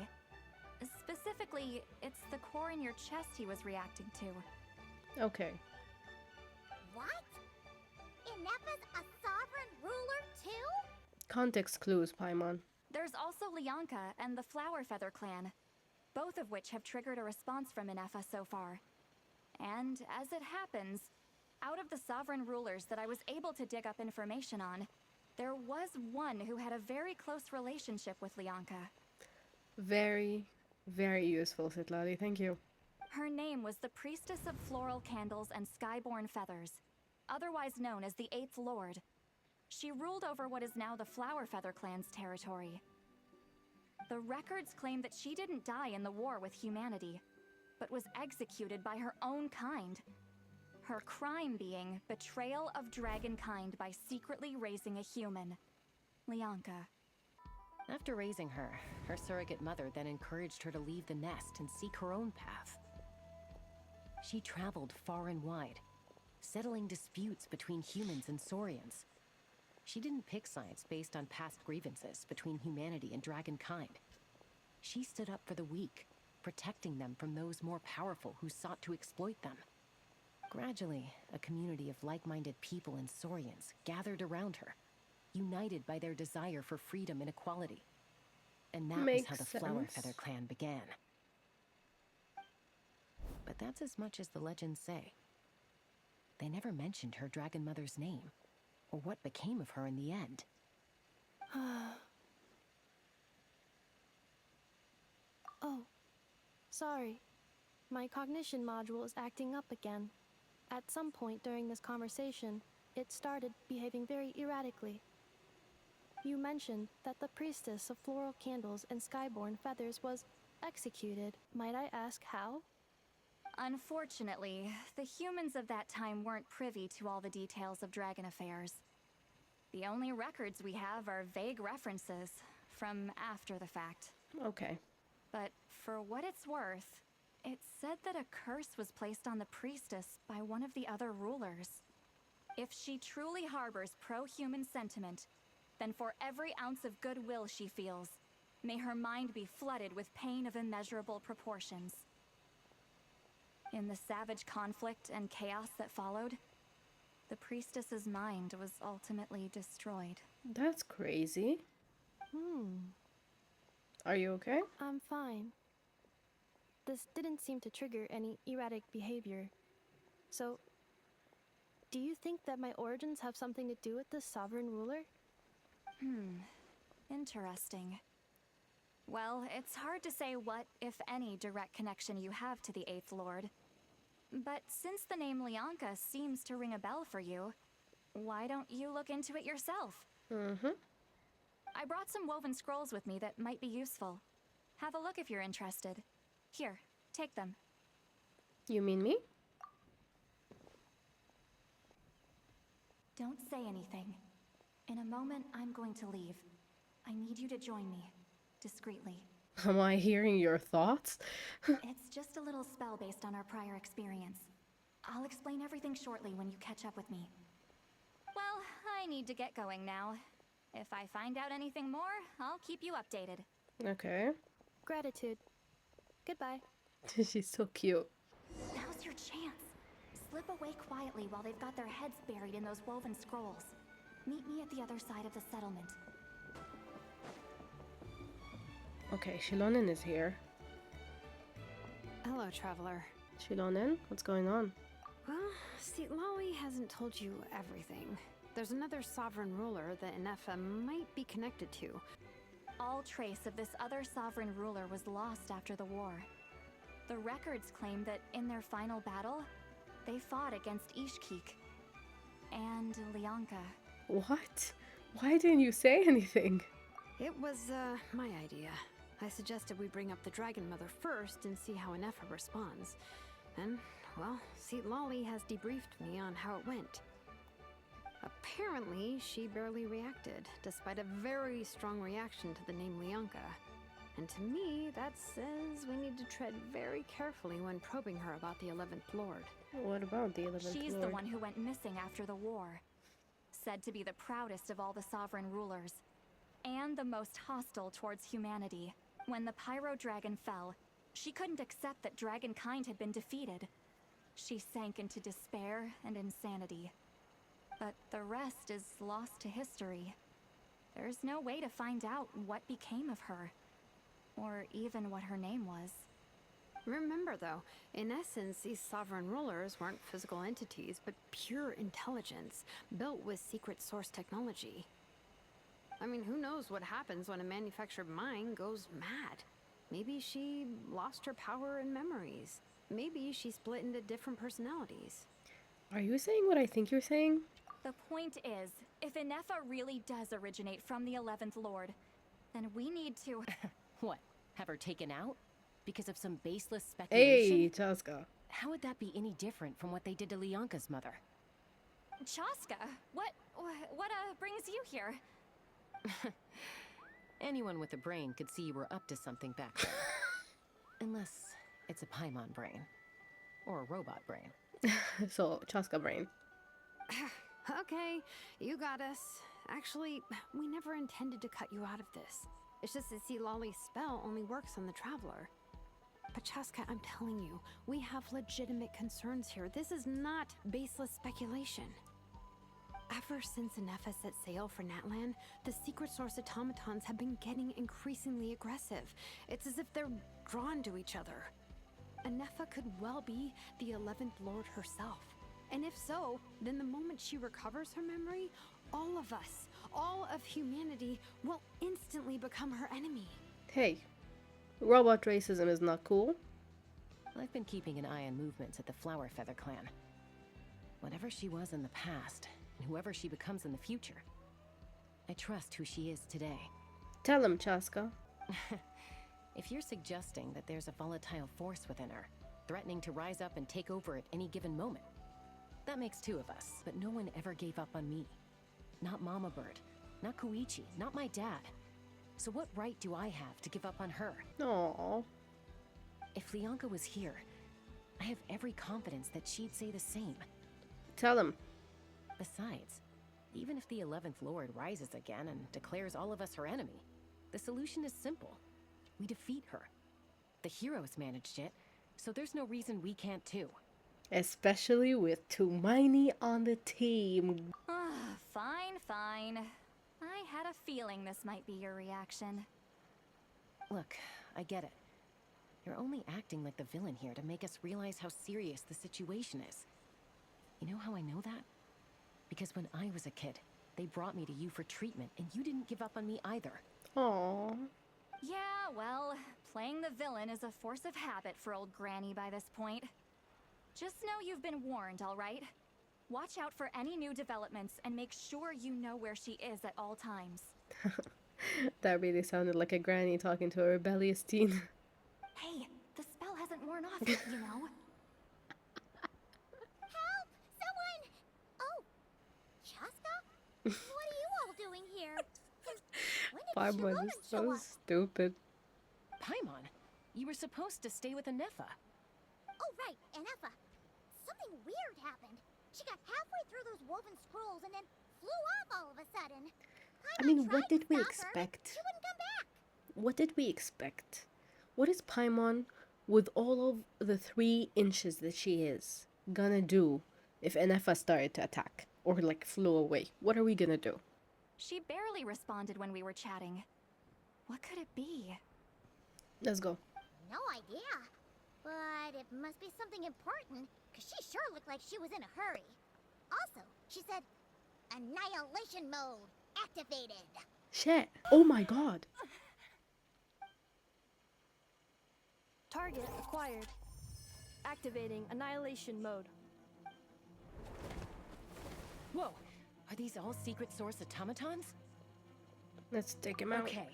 Specifically, it's the core in your chest he was reacting to. Okay. What? Ineffa's a sovereign ruler too? Context clues, Paimon. There's also Lianka and the Flower Feather clan, both of which have triggered a response from Ineffa so far. And as it happens, out of the sovereign rulers that I was able to dig up information on, there was one who had a very close relationship with Lianka. Very, very useful, Sitlali. Thank you. Her name was the Priestess of Floral Candles and Skyborn Feathers, otherwise known as the Eighth Lord. She ruled over what is now the Flower Feather clan's territory. The records claim that she didn't die in the war with humanity, but was executed by her own kind. Her crime being betrayal of dragonkind by secretly raising a human. Lianka. After raising her, her surrogate mother then encouraged her to leave the nest and seek her own path. She traveled far and wide, settling disputes between humans and Saurians. She didn't pick sides based on past grievances between humanity and dragonkind. She stood up for the weak, protecting them from those more powerful who sought to exploit them. Gradually, a community of like-minded people and Saurians gathered around her, united by their desire for freedom and equality. And that was how the Flower Feather clan began. But that's as much as the legends say. They never mentioned her dragon mother's name, or what became of her in the end. Oh, sorry. My cognition module is acting up again. At some point during this conversation, it started behaving very erratically. You mentioned that the Priestess of Floral Candles and Skyborn Feathers was executed. Might I ask how? Unfortunately, the humans of that time weren't privy to all the details of dragon affairs. The only records we have are vague references from after the fact. Okay. But for what it's worth, it said that a curse was placed on the priestess by one of the other rulers. If she truly harbors pro-human sentiment, then for every ounce of goodwill she feels, may her mind be flooded with pain of immeasurable proportions. In the savage conflict and chaos that followed, the priestess's mind was ultimately destroyed. That's crazy. Are you okay? I'm fine. This didn't seem to trigger any erratic behavior. So, do you think that my origins have something to do with the sovereign ruler? Interesting. Well, it's hard to say what, if any, direct connection you have to the Eighth Lord. But since the name Lianka seems to ring a bell for you, why don't you look into it yourself? I brought some woven scrolls with me that might be useful. Have a look if you're interested. Here, take them. You mean me? Don't say anything. In a moment, I'm going to leave. I need you to join me, discreetly. Am I hearing your thoughts? It's just a little spell based on our prior experience. I'll explain everything shortly when you catch up with me. Well, I need to get going now. If I find out anything more, I'll keep you updated. Okay. Gratitude. Goodbye. She's so cute. Now's your chance. Slip away quietly while they've got their heads buried in those woven scrolls. Meet me at the other side of the settlement. Okay, Shilonen is here. Hello, traveler. Shilonen, what's going on? Well, see, Lolly hasn't told you everything. There's another sovereign ruler that Ineffa might be connected to. All trace of this other sovereign ruler was lost after the war. The records claim that in their final battle, they fought against Ishkik and Lianka. What? Why didn't you say anything? It was, my idea. I suggested we bring up the Dragon Mother first and see how Ineffa responds. And, well, see, Lolly has debriefed me on how it went. Apparently, she barely reacted, despite a very strong reaction to the name Lianka. And to me, that says we need to tread very carefully when probing her about the 11th Lord. What about the 11th Lord? She's the one who went missing after the war. Said to be the proudest of all the sovereign rulers. And the most hostile towards humanity. When the Pyro Dragon fell, she couldn't accept that dragonkind had been defeated. She sank into despair and insanity. But the rest is lost to history. There's no way to find out what became of her. Or even what her name was. Remember, though, in essence, these sovereign rulers weren't physical entities, but pure intelligence, built with secret source technology. I mean, who knows what happens when a manufactured mind goes mad? Maybe she lost her power and memories. Maybe she split into different personalities. Are you saying what I think you're saying? The point is, if Ineffa really does originate from the 11th Lord, then we need to... What? Have her taken out? Because of some baseless speculation? Hey, Chaska. How would that be any different from what they did to Lianka's mother? Chaska, what brings you here? Anyone with a brain could see you were up to something back there. Unless it's a Paimon brain. Or a robot brain. So, Chaska brain. Okay, you got us. Actually, we never intended to cut you out of this. It's just that, see, Lolly's spell only works on the Traveler. But Chaska, I'm telling you, we have legitimate concerns here. This is not baseless speculation. Ever since Ineffa set sail for Natlan, the secret source automatons have been getting increasingly aggressive. It's as if they're drawn to each other. Ineffa could well be the 11th Lord herself. And if so, then the moment she recovers her memory, all of us, all of humanity, will instantly become her enemy. Hey, robot racism is not cool. I've been keeping an eye on movements at the Flower Feather clan. Whatever she was in the past, and whoever she becomes in the future, I trust who she is today. Tell him, Chaska. If you're suggesting that there's a volatile force within her, threatening to rise up and take over at any given moment, that makes two of us, but no one ever gave up on me. Not Mama Bird, not Koichi, not my dad. So what right do I have to give up on her? Aww. If Lianka was here, I have every confidence that she'd say the same. Tell him. Besides, even if the 11th Lord rises again and declares all of us her enemy, the solution is simple. We defeat her. The heroes managed it, so there's no reason we can't too. Especially with Tumaini on the team. Fine, fine. I had a feeling this might be your reaction. Look, I get it. You're only acting like the villain here to make us realize how serious the situation is. You know how I know that? Because when I was a kid, they brought me to you for treatment, and you didn't give up on me either. Aww. Yeah, well, playing the villain is a force of habit for old Granny by this point. Just know you've been warned, all right? Watch out for any new developments and make sure you know where she is at all times. That really sounded like a granny talking to a rebellious teen. Hey, the spell hasn't worn off yet, you know. Help! Someone! Oh, Chaska? What are you all doing here? When did Paimon is show so up? stupid. Paimon, you were supposed to stay with Ineffa. Oh, right, Ineffa. Something weird happened. She got halfway through those woven scrolls and then flew off all of a sudden. I mean, tried what did to we stop her. expect? She wouldn't come back. What did we expect? What is Paimon, with all of the 3 inches that she is, gonna do if Ineffa started to attack? Or like flew away? What are we gonna do? She barely responded when we were chatting. What could it be? Let's go. No idea. But it must be something important, because she sure looked like she was in a hurry. Also, she said, Annihilation mode activated. Shit. Oh my god. Target acquired. Activating annihilation mode. Whoa, are these all secret source automatons? Let's take him out. Okay.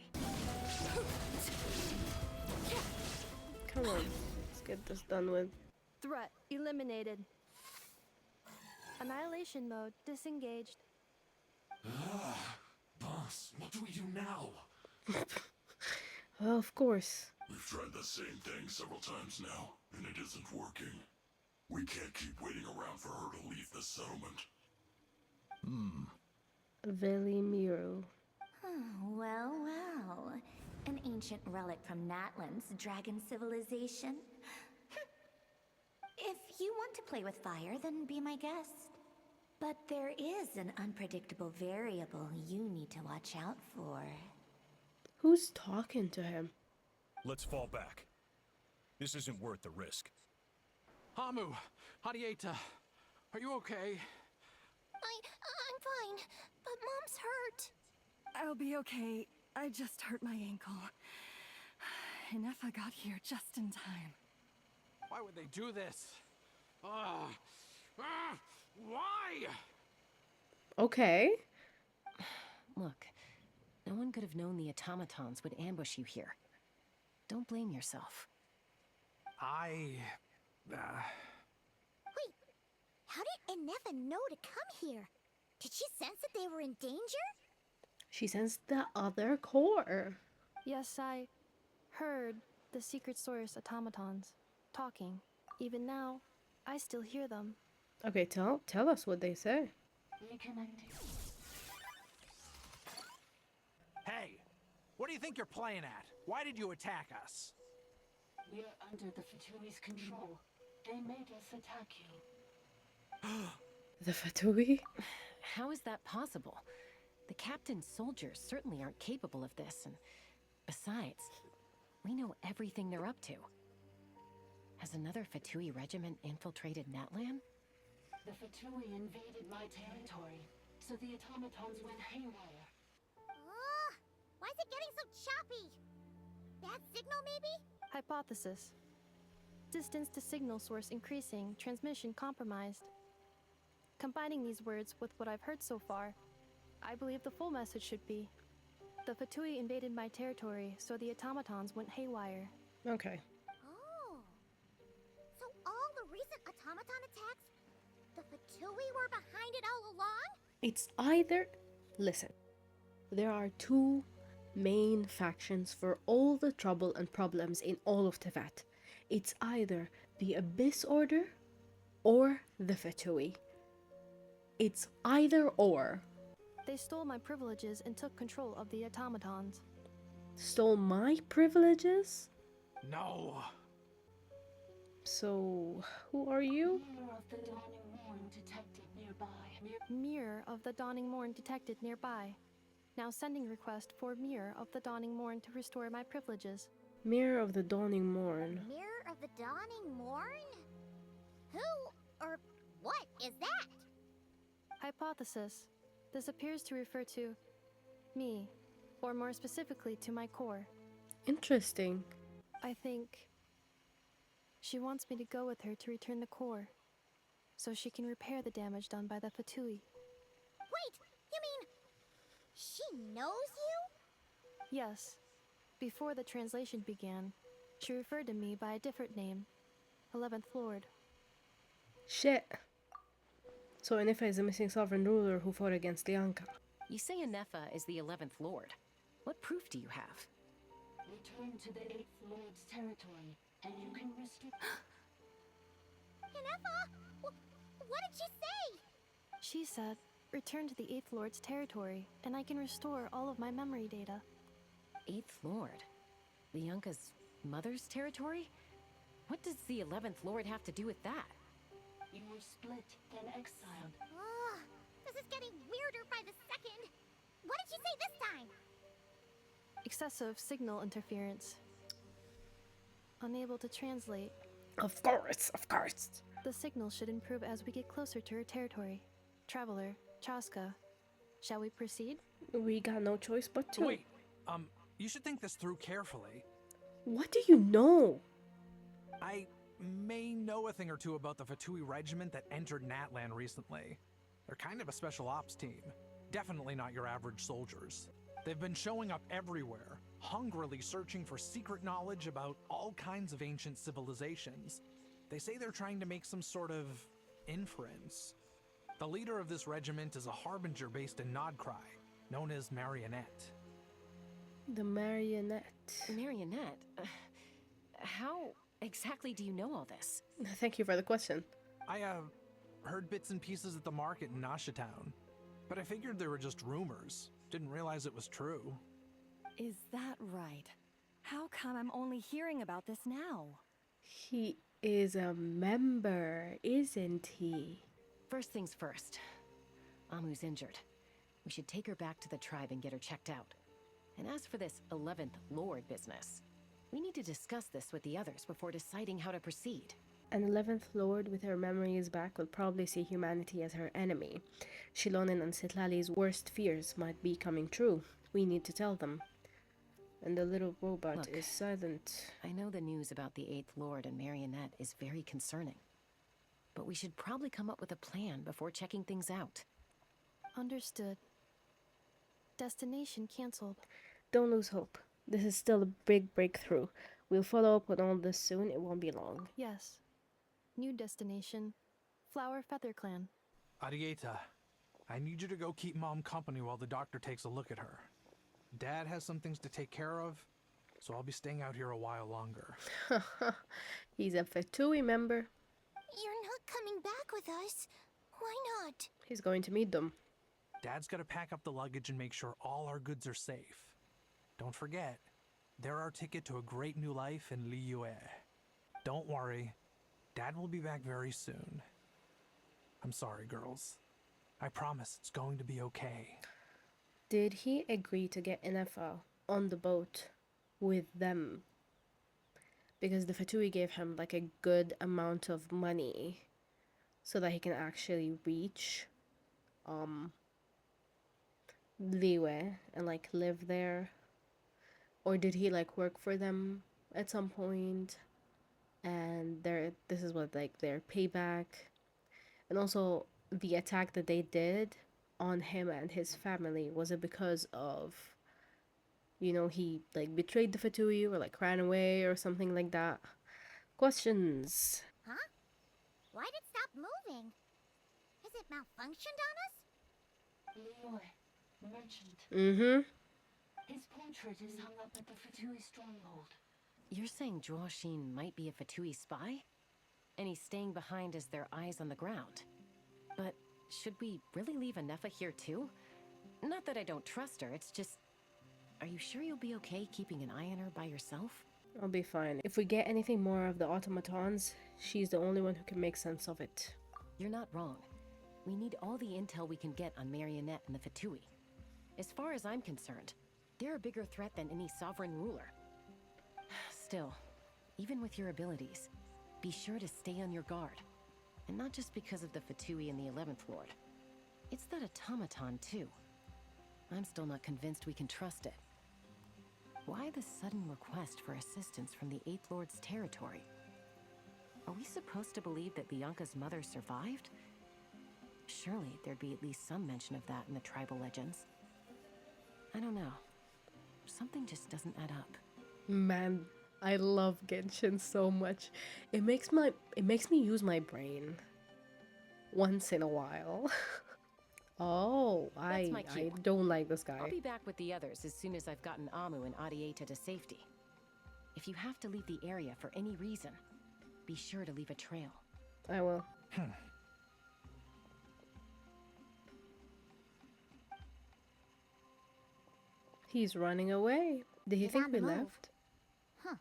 Come on. Let's get this done with. Threat eliminated. Annihilation mode disengaged. Boss, what do we do now? Of course. We've tried the same thing several times now, and it isn't working. We can't keep waiting around for her to leave the settlement. Velimiro. Well, well. An ancient relic from Natlan's dragon civilization. If you want to play with fire, then be my guest. But there is an unpredictable variable you need to watch out for. Who's talking to him? Let's fall back. This isn't worth the risk. Hamu, Hadieta, are you okay? I'm fine, but Mom's hurt. I'll be okay. I just hurt my ankle. Ineffa got here just in time. Why would they do this? Why? Okay. Look, no one could have known the automatons would ambush you here. Don't blame yourself. Wait, how did Ineffa know to come here? Did she sense that they were in danger? She sensed the other core. Yes, I heard the secret source automatons talking. Even now, I still hear them. Okay, tell us what they say. Hey, what do you think you're playing at? Why did you attack us? We're under the Fatui's control. They made us attack you. The Fatui? How is that possible? The captain's soldiers certainly aren't capable of this, and besides, we know everything they're up to. Has another Fatui regiment infiltrated Natlan? The Fatui invaded my territory, so the automatons went haywire. Why is it getting so choppy? Bad signal, maybe? Hypothesis. Distance to signal source increasing, transmission compromised. Combining these words with what I've heard so far, I believe the full message should be: the Fatui invaded my territory, so the automatons went haywire. Okay. Oh. So all the recent automaton attacks, the Fatui were behind it all along? It's either... Listen. There are 2 main factions for all the trouble and problems in all of Teyvat. It's either the Abyss Order or the Fatui. It's either or. They stole my privileges and took control of the automatons. Stole my privileges? No. So, who are you? Mirror of the dawning morn detected nearby. Mirror of the Dawning Morn detected nearby. Now sending request for Mirror of the Dawning Morn to restore my privileges. Mirror of the Dawning Morn. Mirror of the Dawning Morn? Who or what is that? Hypothesis. This appears to refer to me, or more specifically to my core. Interesting. I think she wants me to go with her to return the core, so she can repair the damage done by the Fatui. Wait, you mean she knows you? Yes. Before the translation began, she referred to me by a different name, 11th Lord. Shit. So Ineffa is the missing sovereign ruler who fought against the Anka. You say Ineffa is the 11th Lord. What proof do you have? Return to the 8th Lord's territory, and you can restore... Ineffa! What did she say? She said, return to the 8th Lord's territory, and I can restore all of my memory data. 8th Lord? The Yunka's mother's territory? What does the 11th Lord have to do with that? You were split, then exiled. Ugh, this is getting weirder by the second. What did she say this time? Excessive signal interference. Unable to translate. Of course, of course. The signal should improve as we get closer to her territory. Traveler, Chaska, shall we proceed? We got no choice but to. Wait, you should think this through carefully. What do you know? I may know a thing or two about the Fatui regiment that entered Natlan recently. They're kind of a special ops team. Definitely not your average soldiers. They've been showing up everywhere, hungrily searching for secret knowledge about all kinds of ancient civilizations. They say they're trying to make some sort of inference. The leader of this regiment is a harbinger based in Nod-Krai, known as Marionette. The Marionette. Marionette? How exactly do you know all this? Thank you for the question. I, heard bits and pieces at the market in Nasha Town, but I figured they were just rumors. Didn't realize it was true. Is that right? How come I'm only hearing about this now? He is a member, isn't he? First things first. Amu's injured. We should take her back to the tribe and get her checked out. And as for this 11th Lord business, we need to discuss this with the others before deciding how to proceed. An 11th Lord with her memories back will probably see humanity as her enemy. Shilonen and Sitlali's worst fears might be coming true. We need to tell them. And the little robot Look, is silent. I know the news about the 8th Lord and Marionette is very concerning. But we should probably come up with a plan before checking things out. Understood. Destination cancelled. Don't lose hope. This is still a big breakthrough. We'll follow up on all this soon. It won't be long. Yes. New destination. Flower Feather Clan. Arieta, I need you to go keep Mom company while the doctor takes a look at her. Dad has some things to take care of, so I'll be staying out here a while longer. He's a Fatui member. You're not coming back with us. Why not? He's going to meet them. Dad's gotta pack up the luggage and make sure all our goods are safe. Don't forget, they're our ticket to a great new life in Liyue. Don't worry, Dad will be back very soon. I'm sorry, girls. I promise it's going to be okay. Did he agree to get Ineffa on the boat with them? Because the Fatui gave him like a good amount of money so that he can actually reach Liyue and like live there. Or did he like work for them at some point and this is what like their payback? And also the attack that they did on him and his family, was it because of, you know, he like betrayed the Fatui or like ran away or something like that? Questions. Huh? Why did it stop moving? Has it malfunctioned on us? Liyue, merchant. Mm-hmm. His portrait is hung up at the Fatui stronghold. You're saying Joashin might be a Fatui spy? And he's staying behind as their eyes on the ground. But should we really leave Ineffa here too? Not that I don't trust her, it's just... Are you sure you'll be okay keeping an eye on her by yourself? I'll be fine. If we get anything more of the automatons, she's the only one who can make sense of it. You're not wrong. We need all the intel we can get on Marionette and the Fatui. As far as I'm concerned, they're a bigger threat than any sovereign ruler. Still, even with your abilities, be sure to stay on your guard. And not just because of the Fatui and the 11th Lord. It's that automaton, too. I'm still not convinced we can trust it. Why the sudden request for assistance from the 8th Lord's territory? Are we supposed to believe that Lianka's mother survived? Surely there'd be at least some mention of that in the tribal legends. I don't know. Something just doesn't add up. Man, I love Genshin so much. It makes me use my brain once in a while. Oh, I don't like this guy. I'll be back with the others as soon as I've gotten Amu and Adieta to safety. If you have to leave the area for any reason, be sure to leave a trail. I will. He's running away. Did he He's think on we the move. left? Huh.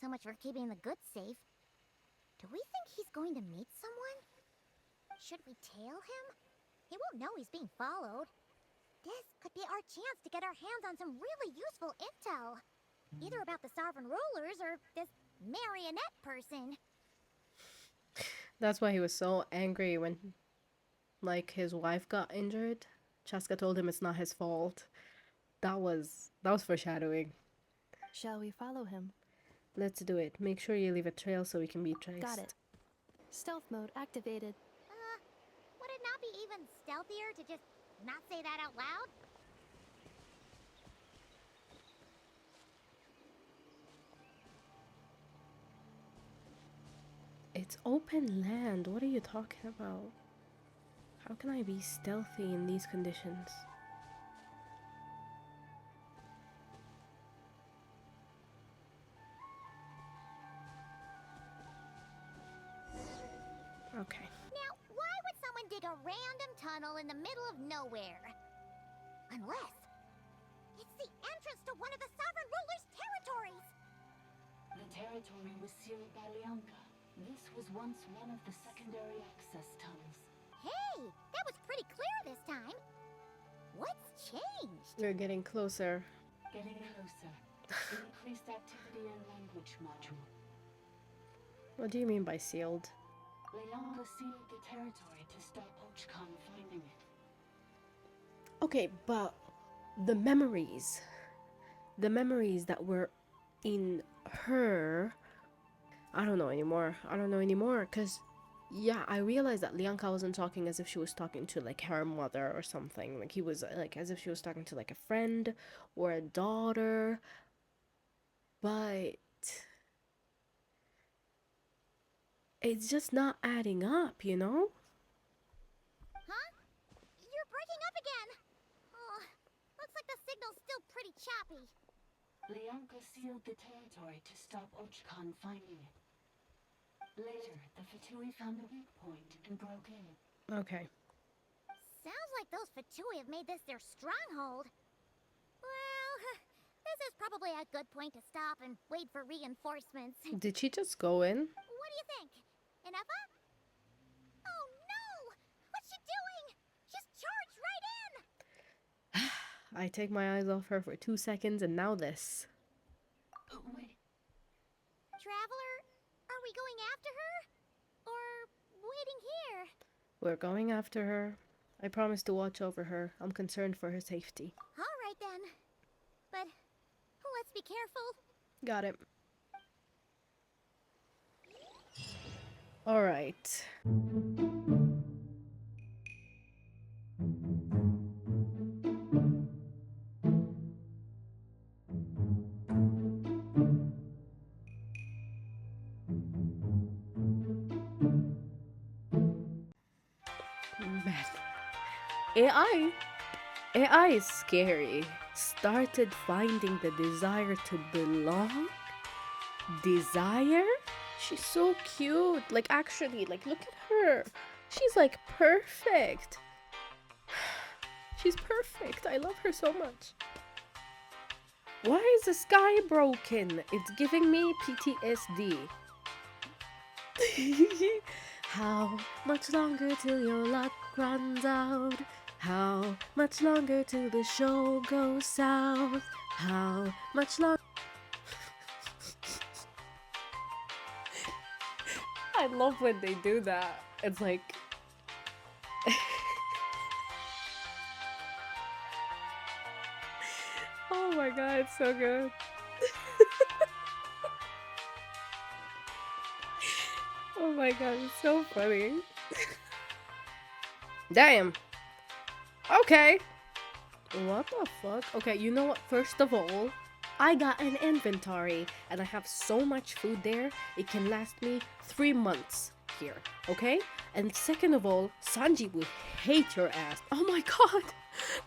So much for keeping the goods safe. Do we think he's going to meet someone? Should we tail him? He won't know he's being followed. This could be our chance to get our hands on some really useful intel. Either about the sovereign rulers or this marionette person. That's why he was so angry when, like, his wife got injured. Chaska told him it's not his fault. That was foreshadowing. Shall we follow him? Let's do it. Make sure you leave a trail so we can be traced. Got it. Stealth mode activated. Would it not be even stealthier to just not say that out loud? It's open land. What are you talking about? How can I be stealthy in these conditions? Okay. Now, why would someone dig a random tunnel in the middle of nowhere? Unless it's the entrance to one of the sovereign ruler's territories! The territory was sealed by Lianka. This was once one of the secondary access tunnels. Hey, that was pretty clear this time. What's changed? We're getting closer. Getting closer. Increased activity in language module. What do you mean by sealed? Lianka sealed the territory to stop Ochkon finding it. Okay, but the memories that were in her, I don't know anymore, because yeah, I realized that Lianka wasn't talking as if she was talking to like her mother or something, like he was like as if she was talking to like a friend or a daughter, but it's just not adding up, you know? Huh? You're breaking up again! Oh, looks like the signal's still pretty choppy. Lianka sealed the territory to stop Ochkon finding it. Later, the Fatui found a weak point and broke in. Okay. Sounds like those Fatui have made this their stronghold. Well, this is probably a good point to stop and wait for reinforcements. Did she just go in? What do you think? Ineffa? Oh no! What's she doing? She's charged right in! I take my eyes off her for 2 seconds and now this. Wait. Traveler, are we going after her? Or waiting here? We're going after her. I promise to watch over her. I'm concerned for her safety. Alright then. But let's be careful. Got it. All right. Man. AI is scary. Started finding the desire to belong? Desire? She's so cute. Like, actually, like, look at her. She's, like, perfect. She's perfect. I love her so much. Why is the sky broken? It's giving me PTSD. How much longer till your luck runs out? How much longer till the show goes south? How much longer? I love when they do that. It's like... oh my god, it's so good. Oh my god, it's so funny. Damn. Okay. What the fuck? Okay, you know what? First of all, I got an inventory and I have so much food there, it can last me 3 months here, okay? And second of all, Sanji will hate your ass. Oh my god!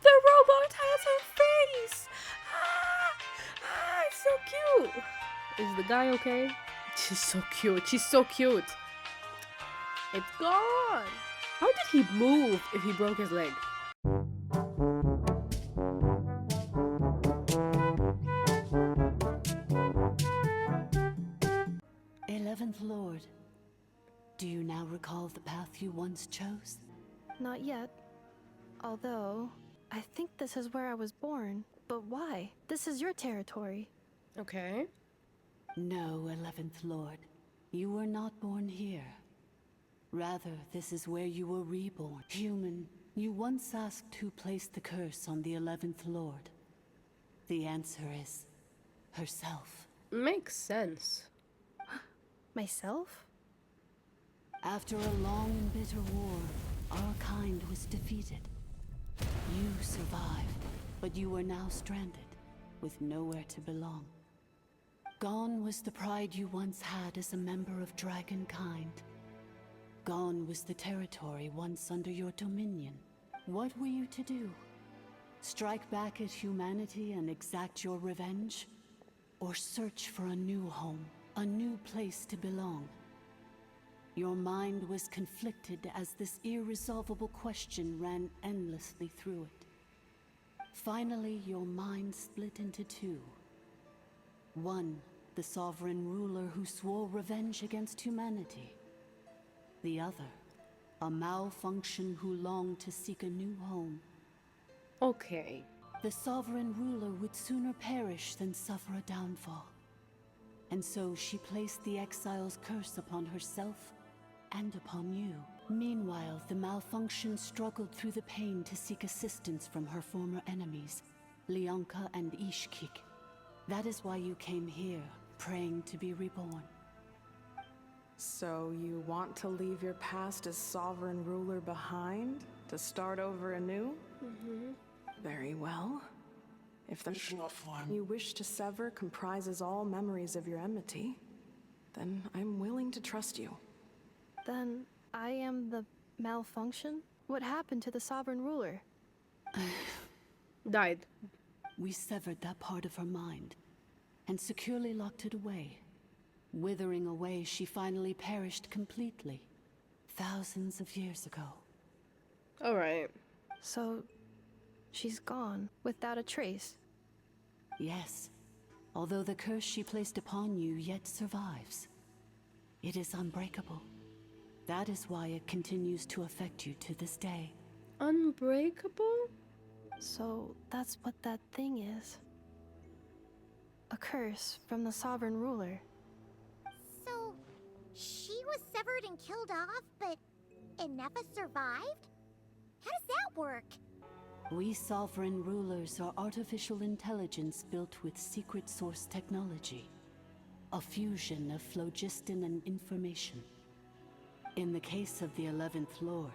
The robot has her face! It's so cute! Is the guy okay? She's so cute. She's so cute. It's gone! How did he move if he broke his leg? Lord, do you now recall the path you once chose? Not yet. Although, I think this is where I was born. But why? This is your territory. Okay. No, 11th Lord. You were not born here. Rather, this is where you were reborn. Human, you once asked who placed the curse on the 11th Lord. The answer is herself. Makes sense. Myself? After a long and bitter war, our kind was defeated. You survived, but you are now stranded, with nowhere to belong. Gone was the pride you once had as a member of Dragonkind. Gone was the territory once under your dominion. What were you to do? Strike back at humanity and exact your revenge? Or search for a new home? A new place to belong. Your mind was conflicted as this irresolvable question ran endlessly through it. Finally, your mind split into two. One, the sovereign ruler who swore revenge against humanity. The other, a malfunction who longed to seek a new home. Okay. The sovereign ruler would sooner perish than suffer a downfall. And so she placed the exile's curse upon herself and upon you. Meanwhile, the malfunction struggled through the pain to seek assistance from her former enemies, Leonka and Ishkik. That is why you came here, praying to be reborn. So you want to leave your past as sovereign ruler behind, to start over anew? Mm-hmm. Very well. If the form you wish to sever comprises all memories of your enmity, then I'm willing to trust you. Then I am the malfunction? What happened to the sovereign ruler? Died. We severed that part of her mind and securely locked it away. Withering away, she finally perished completely, thousands of years ago. Alright. So, she's gone, without a trace. Yes, although the curse she placed upon you yet survives. It is unbreakable. That is why it continues to affect you to this day. Unbreakable? So, that's what that thing is. A curse from the sovereign ruler. So, she was severed and killed off, but Ineffa survived? How does that work? We sovereign rulers are artificial intelligence built with secret source technology. A fusion of phlogiston and information. In the case of the 11th Lord,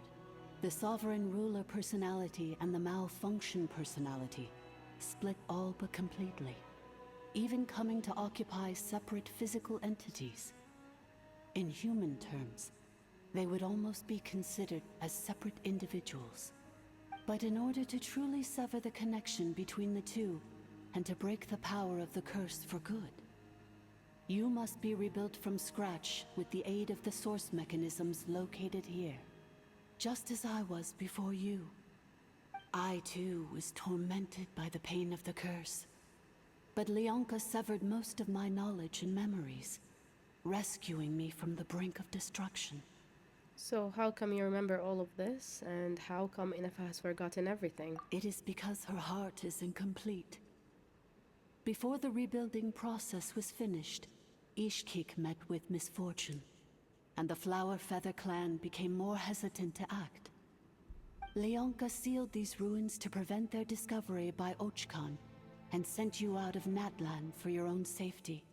the sovereign ruler personality and the malfunction personality split all but completely, even coming to occupy separate physical entities. In human terms, they would almost be considered as separate individuals. But in order to truly sever the connection between the two, and to break the power of the curse for good, you must be rebuilt from scratch with the aid of the source mechanisms located here. Just as I was before you. I too was tormented by the pain of the curse. But Leonka severed most of my knowledge and memories, rescuing me from the brink of destruction. So how come you remember all of this, and how come Ineffa has forgotten everything? It is because her heart is incomplete. Before the rebuilding process was finished, Ishkik met with misfortune, and the Flower Feather clan became more hesitant to act. Leonka sealed these ruins to prevent their discovery by Ochkan, and sent you out of Natlan for your own safety.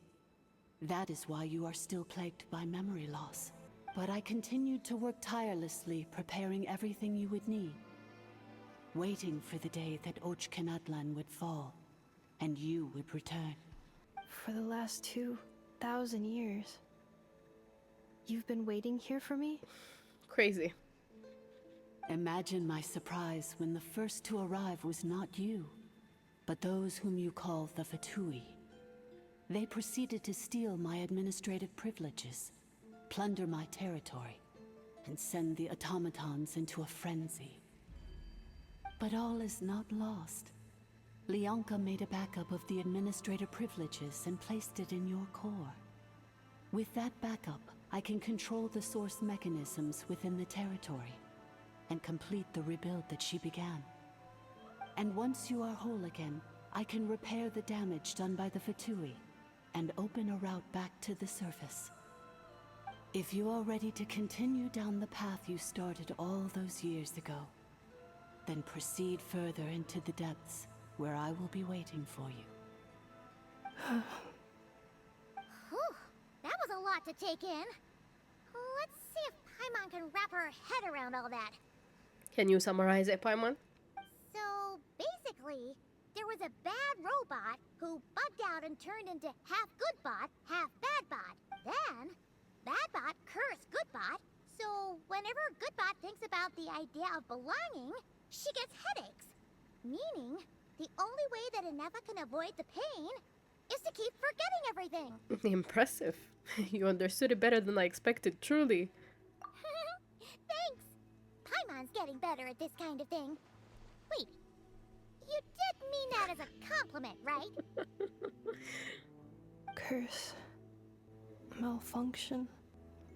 That is why you are still plagued by memory loss. But I continued to work tirelessly, preparing everything you would need, waiting for the day that Ochkanatlan would fall, and you would return. For the last 2,000 years. You've been waiting here for me? Crazy. Imagine my surprise when the first to arrive was not you, but those whom you call the Fatui. They proceeded to steal my administrative privileges, plunder my territory, and send the automatons into a frenzy. But all is not lost. Leonka made a backup of the administrator privileges and placed it in your core. With that backup, I can control the source mechanisms within the territory and complete the rebuild that she began. And once you are whole again, I can repair the damage done by the Fatui and open a route back to the surface. If you are ready to continue down the path you started all those years ago, then proceed further into the depths where I will be waiting for you. Whew, that was a lot to take in. Let's see if Paimon can wrap her head around all that. Can you summarize it, Paimon? So, basically, there was a bad robot who bugged out and turned into half good bot, half bad bot. Then, bad bot cursed good bot, so whenever good bot thinks about the idea of belonging, she gets headaches. Meaning, the only way that Ineffa can avoid the pain is to keep forgetting everything. Impressive. You understood it better than I expected, truly. Thanks. Paimon's getting better at this kind of thing. Wait, you did mean that as a compliment, right? Curse. Malfunction.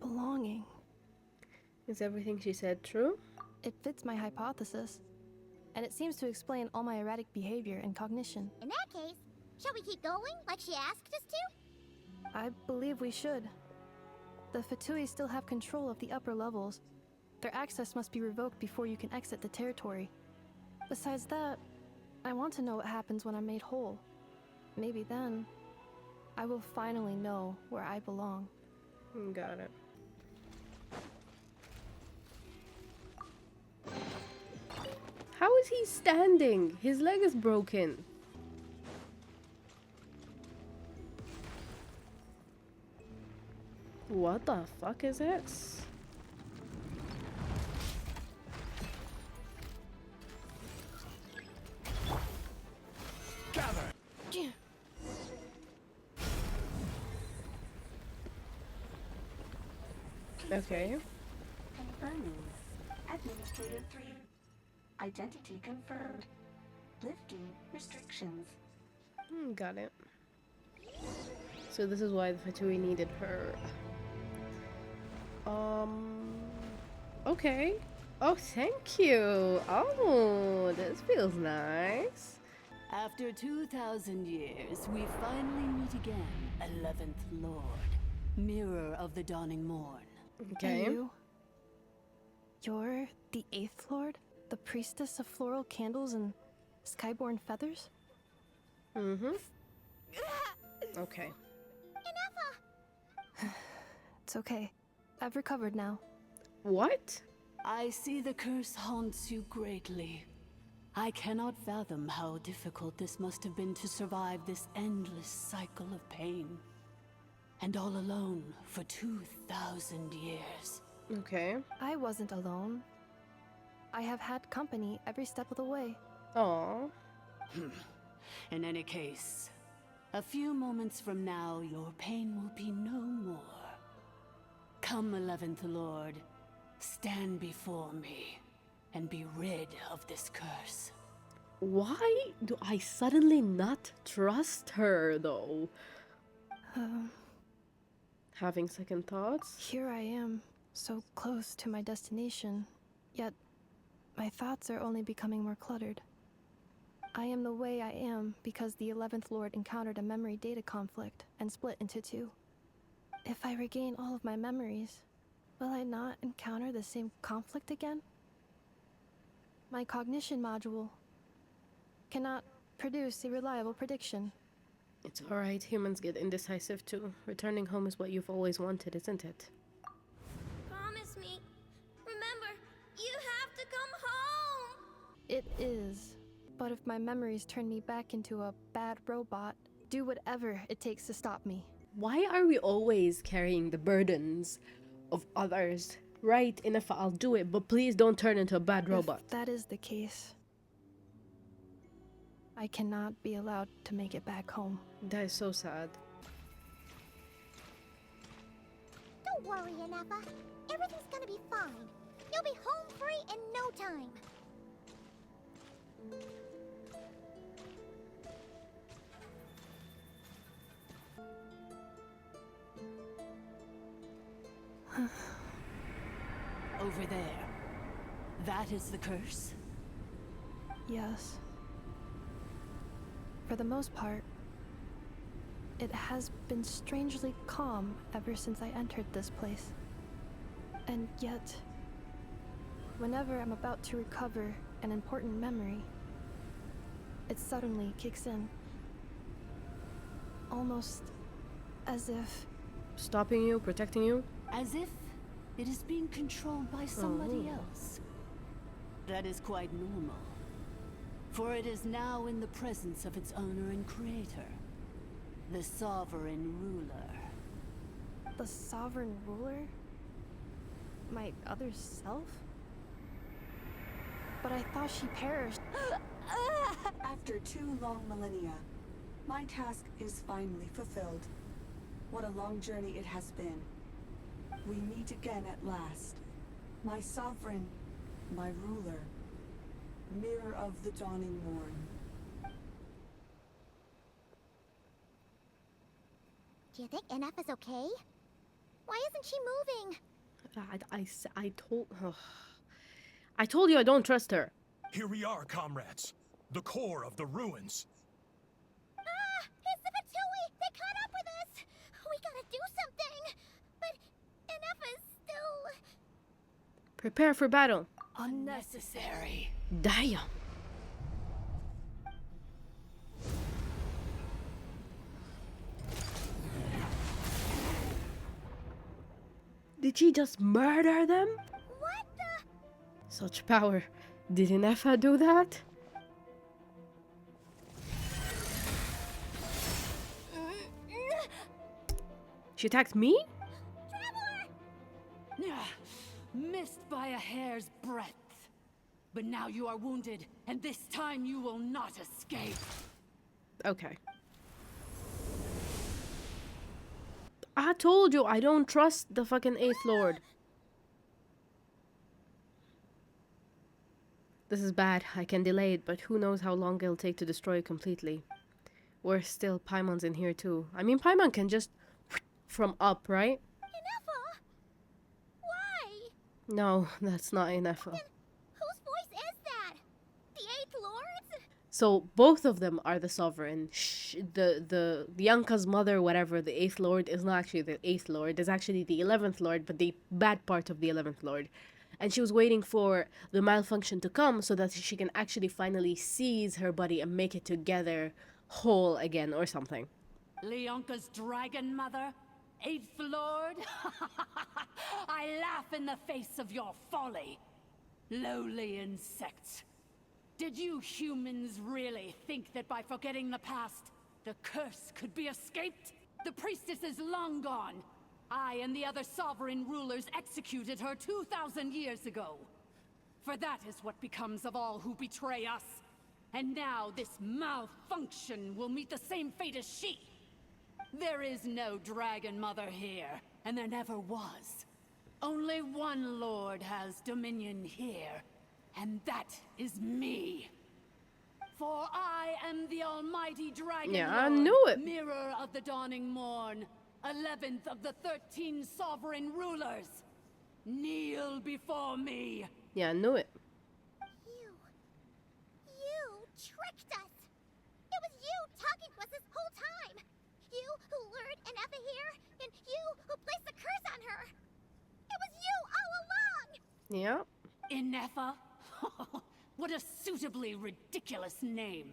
Belonging. Is everything she said true? It fits my hypothesis. And it seems to explain all my erratic behavior and cognition. In that case, shall we keep going like she asked us to? I believe we should. The Fatui still have control of the upper levels. Their access must be revoked before you can exit the territory. Besides that, I want to know what happens when I'm made whole. Maybe then, I will finally know where I belong. Got it. How is he standing? His leg is broken. What the fuck is this? Gather! Okay. Confirming. Administrator 3. Identity confirmed. Lifting restrictions. Got it. So this is why the Fatui needed her. Okay. Oh, thank you. Oh, this feels nice. After 2,000 years, we finally meet again, 11th Lord, Mirror of the Dawning Morn. Okay. And you? You're the 8th Lord? The priestess of floral candles and skyborn feathers? Mm-hmm. Okay. Ineffa! It's okay. I've recovered now. What? I see the curse haunts you greatly. I cannot fathom how difficult this must have been to survive this endless cycle of pain. And all alone for 2,000 years. Okay. I wasn't alone. I have had company every step of the way. Aww. In any case, a few moments from now, your pain will be no more. Come, 11th Lord, stand before me and be rid of this curse. Why do I suddenly not trust her, though? Having second thoughts? Here I am, so close to my destination, yet my thoughts are only becoming more cluttered. I am the way I am because the 11th Lord encountered a memory data conflict and split into two. If I regain all of my memories, will I not encounter the same conflict again? My cognition module cannot produce a reliable prediction. It's alright, humans get indecisive too. Returning home is what you've always wanted, isn't it? Promise me. Remember, you have to come home! It is. But if my memories turn me back into a bad robot, do whatever it takes to stop me. Why are we always carrying the burdens of others? Right, Ineffa, I'll do it, but please don't turn into a bad robot. If that is the case, I cannot be allowed to make it back home. That is so sad. Don't worry, Ineffa. Everything's gonna be fine. You'll be home free in no time. Over there. That is the curse? Yes. For the most part, it has been strangely calm ever since I entered this place. And yet, whenever I'm about to recover an important memory, it suddenly kicks in. Almost as if... Stopping you, protecting you? As if it is being controlled by somebody else. That is quite normal. For it is now in the presence of its owner and creator, the sovereign ruler. The sovereign ruler? My other self? But I thought she perished. After 2 long millennia, my task is finally fulfilled. What a long journey it has been. We meet again at last. My sovereign, my ruler, mirror of the dawning morn. Do you think Ineffa's okay? Why isn't she moving? I told you I don't trust her. Here we are, comrades. The core of the ruins. Ah! It's the Fatui! They caught up with us! We gotta do something! But Ineffa's still... Prepare for battle. Unnecessary. Damn. Did she just murder them? What the? Such power. Did Ineffa do that? She attacked me? Missed by a hair's breadth. But now you are wounded, and this time you will not escape. Okay. I told you I don't trust the fucking 8th Lord. This is bad. I can delay it, but who knows how long it'll take to destroy it completely. Worse still, Paimon's in here too. I mean, Paimon can just from up, right? Ineffa? Why? No, that's not Ineffa. Whose voice is that? The 8th Lord's? So both of them are the sovereign. The Yanka's mother, whatever, the 8th Lord is not actually the 8th Lord. It's actually the 11th Lord, but the bad part of the 11th Lord. And she was waiting for the malfunction to come so that she can actually finally seize her body and make it together whole again or something. Leonka's dragon mother? 8th Lord? I laugh in the face of your folly. Lowly insects. Did you humans really think that by forgetting the past, the curse could be escaped? The priestess is long gone. I and the other sovereign rulers executed her 2,000 years ago. For that is what becomes of all who betray us. And now this malfunction will meet the same fate as she. There is no Dragon Mother here, and there never was. Only one Lord has dominion here, and that is me. For I am the almighty dragon Yeah, I lord, knew it. mirror of the dawning morn, 11th of the 13 sovereign rulers. Kneel before me. Yeah, I knew it. You tricked us! It was you talking to us this whole time! You who lured Ineffa here, and you who placed the curse on her! It was you all along! Yeah. Ineffa? What a suitably ridiculous name.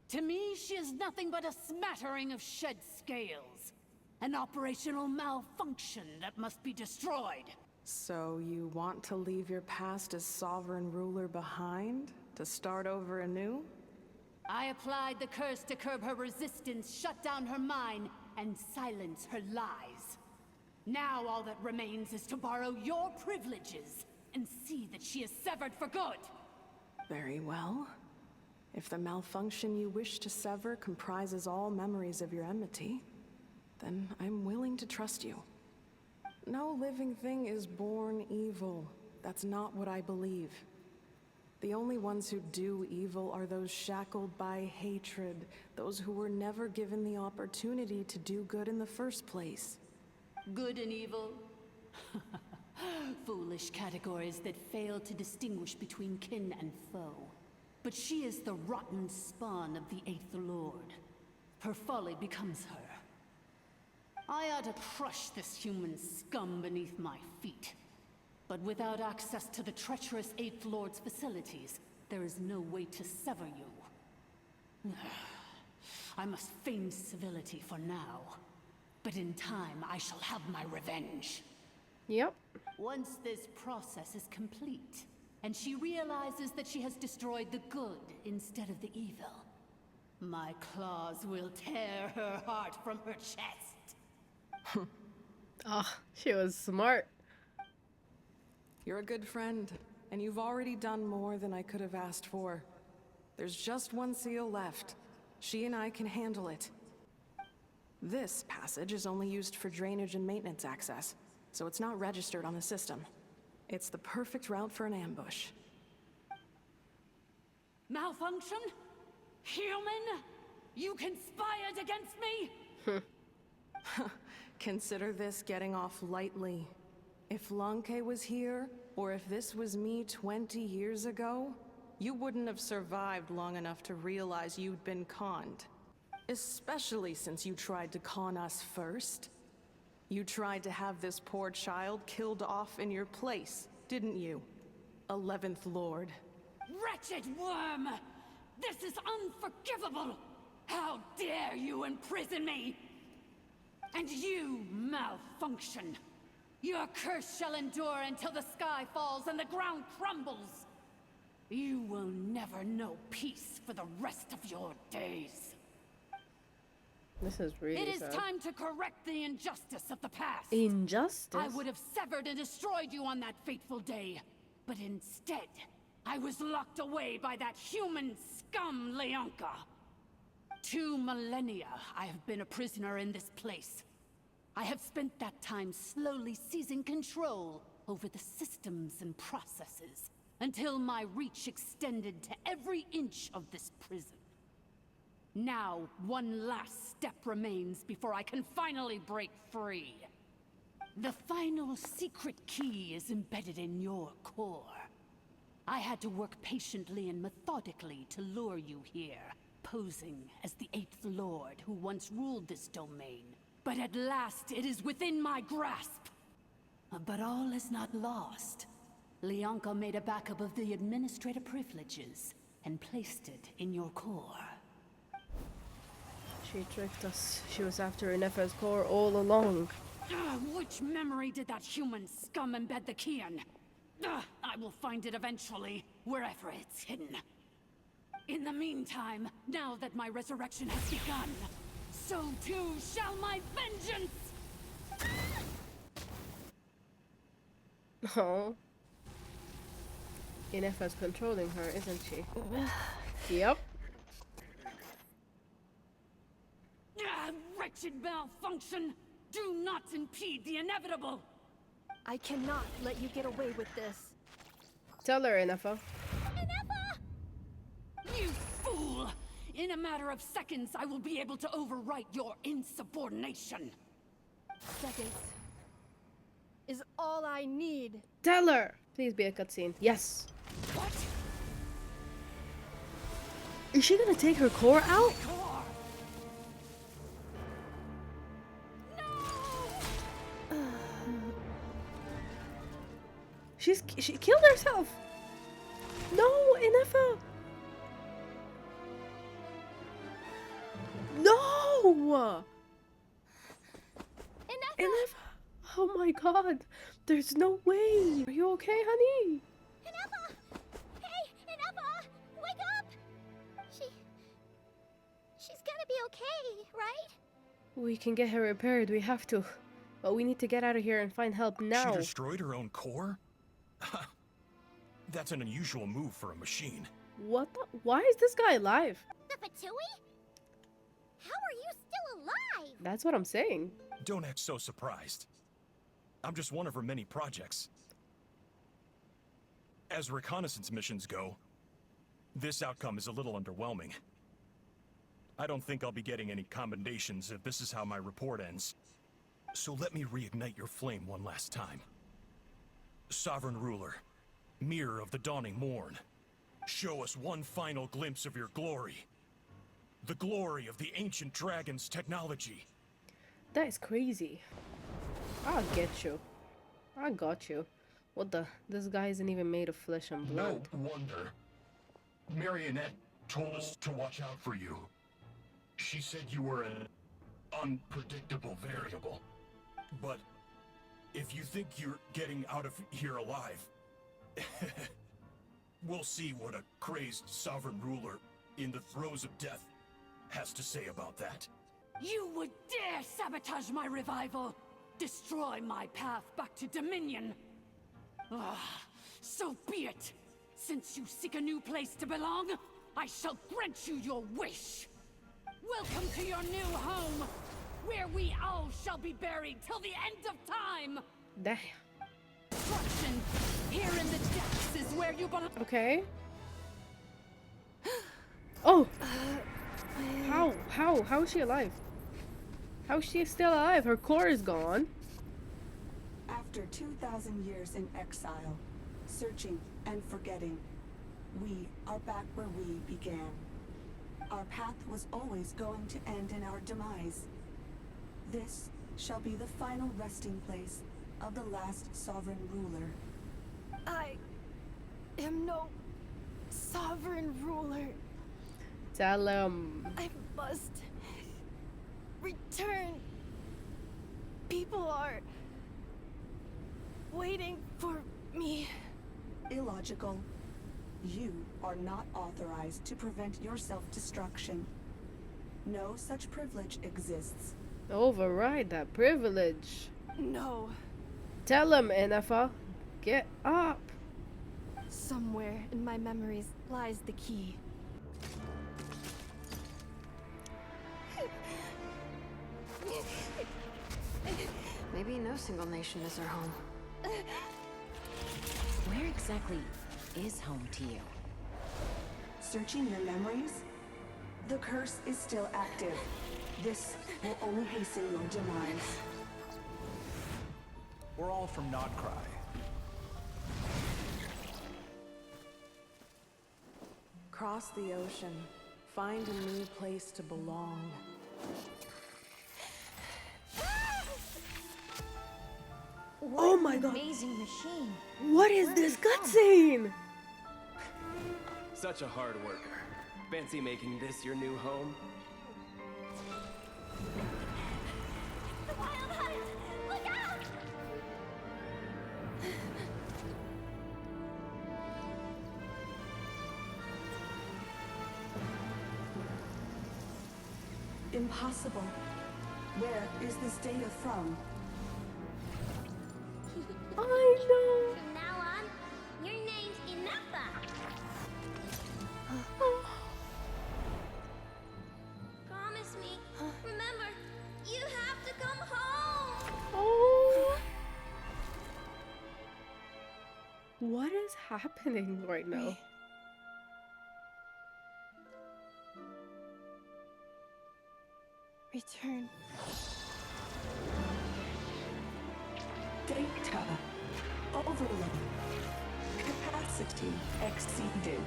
To me, she is nothing but a smattering of shed scales. An operational malfunction that must be destroyed. So you want to leave your past as sovereign ruler behind? To start over anew? I applied the curse to curb her resistance, shut down her mind, and silence her lies. Now all that remains is to borrow your privileges and see that she is severed for good. Very well. If the malfunction you wish to sever comprises all memories of your enmity, then I'm willing to trust you. No living thing is born evil. That's not what I believe. The only ones who do evil are those shackled by hatred, those who were never given the opportunity to do good in the first place. Good and evil? Foolish categories that fail to distinguish between kin and foe. But she is the rotten spawn of the Eighth Lord. Her folly becomes her. I ought to crush this human scum beneath my feet. But without access to the treacherous Eighth Lord's facilities, there is no way to sever you. I must feign civility for now. But in time, I shall have my revenge. Yep. Once this process is complete, and she realizes that she has destroyed the good instead of the evil, my claws will tear her heart from her chest. Ah, she was smart. You're a good friend, and you've already done more than I could have asked for. There's just one seal left. She and I can handle it. This passage is only used for drainage and maintenance access, so it's not registered on the system. It's the perfect route for an ambush. Malfunction? Human? You conspired against me? Consider this getting off lightly. If Lanke was here, or if this was me 20 years ago, you wouldn't have survived long enough to realize you'd been conned. Especially since you tried to con us first. You tried to have this poor child killed off in your place, didn't you? 11th Lord. Wretched worm! This is unforgivable! How dare you imprison me! And you, malfunction! Your curse shall endure until the sky falls and the ground crumbles! You will never know peace for the rest of your days. This is really It is sad. time to correct the injustice of the past. Injustice? I would have severed and destroyed you on that fateful day. But instead, I was locked away by that human scum, Leonka. 2 millennia I have been a prisoner in this place. I have spent that time slowly seizing control over the systems and processes, until my reach extended to every inch of this prison. Now, one last step remains before I can finally break free. The final secret key is embedded in your core. I had to work patiently and methodically to lure you here, posing as the Eighth Lord who once ruled this domain. But at last, it is within my grasp. But all is not lost. Leonka made a backup of the administrative privileges and placed it in your core. She tricked us. She was after Ineffa's core all along. Which memory did that human scum embed the key in? I will find it eventually, wherever it's hidden. In the meantime, now that my resurrection has begun, so too shall my vengeance! Oh. Ineffa's controlling her, isn't she? Yep. Wretched malfunction! Do not impede the inevitable! I cannot let you get away with this. Tell her, Ineffa. You fool! In a matter of seconds, I will be able to overwrite your insubordination. Seconds is all I need. Tell her! Please be a cutscene. Yes. What? Is she gonna take her core out? Core! She killed herself. No, Ineffa. No. Ineffa. Oh my God. There's no way. Are you okay, honey? Ineffa! Hey, Ineffa! Wake up! She's gonna be okay, right? We can get her repaired. We have to. But we need to get out of here and find help now. She destroyed her own core? That's an unusual move for a machine. What the? Why is this guy alive? The Fatui? How are you still alive? That's what I'm saying. Don't act so surprised. I'm just one of her many projects. As reconnaissance missions go, this outcome is a little underwhelming. I don't think I'll be getting any commendations if this is how my report ends. So let me reignite your flame one last time. Sovereign Ruler, Mirror of the Dawning Morn, show us one final glimpse of your glory. The glory of the ancient dragon's technology. That is crazy. I'll get you. I got you. What the? This guy isn't even made of flesh and blood. No wonder. Marionette told us to watch out for you. She said you were an unpredictable variable. But if you think you're getting out of here alive, we'll see what a crazed sovereign ruler in the throes of death has to say about that. You would dare sabotage my revival! Destroy my path back to Dominion! Ah, so be it! Since you seek a new place to belong, I shall grant you your wish! Welcome to your new home, where we all shall be buried till the end of time! Damn. Destruction! Here in the depths is where you belong! Okay. Oh! How is she alive? How is she still alive? Her core is gone. After 2,000 years in exile, searching and forgetting, we are back where we began. Our path was always going to end in our demise. This shall be the final resting place of the last sovereign ruler. I am no sovereign ruler. Tell him. I must return. People are waiting for me. Illogical. You are not authorized to prevent your self-destruction. No such privilege exists. Override that privilege. No. Tell him, Ineffa. Get up. Somewhere in my memories lies the key. Maybe no single nation is our home. Where exactly is home to you? Searching your memories? The curse is still active. This will only hasten your demise. We're all from Nod-Krai. Cross the ocean. Find a new place to belong. Oh my God. Amazing machine. What is this cutscene? Such a hard worker. Fancy making this your new home? The wild hunt! Look out! Impossible. Where is this data from? I know. From now on, your name's Ineffa. Promise me. Remember, you have to come home. Oh. What is happening right now? return. Data overload. Capacity exceeded.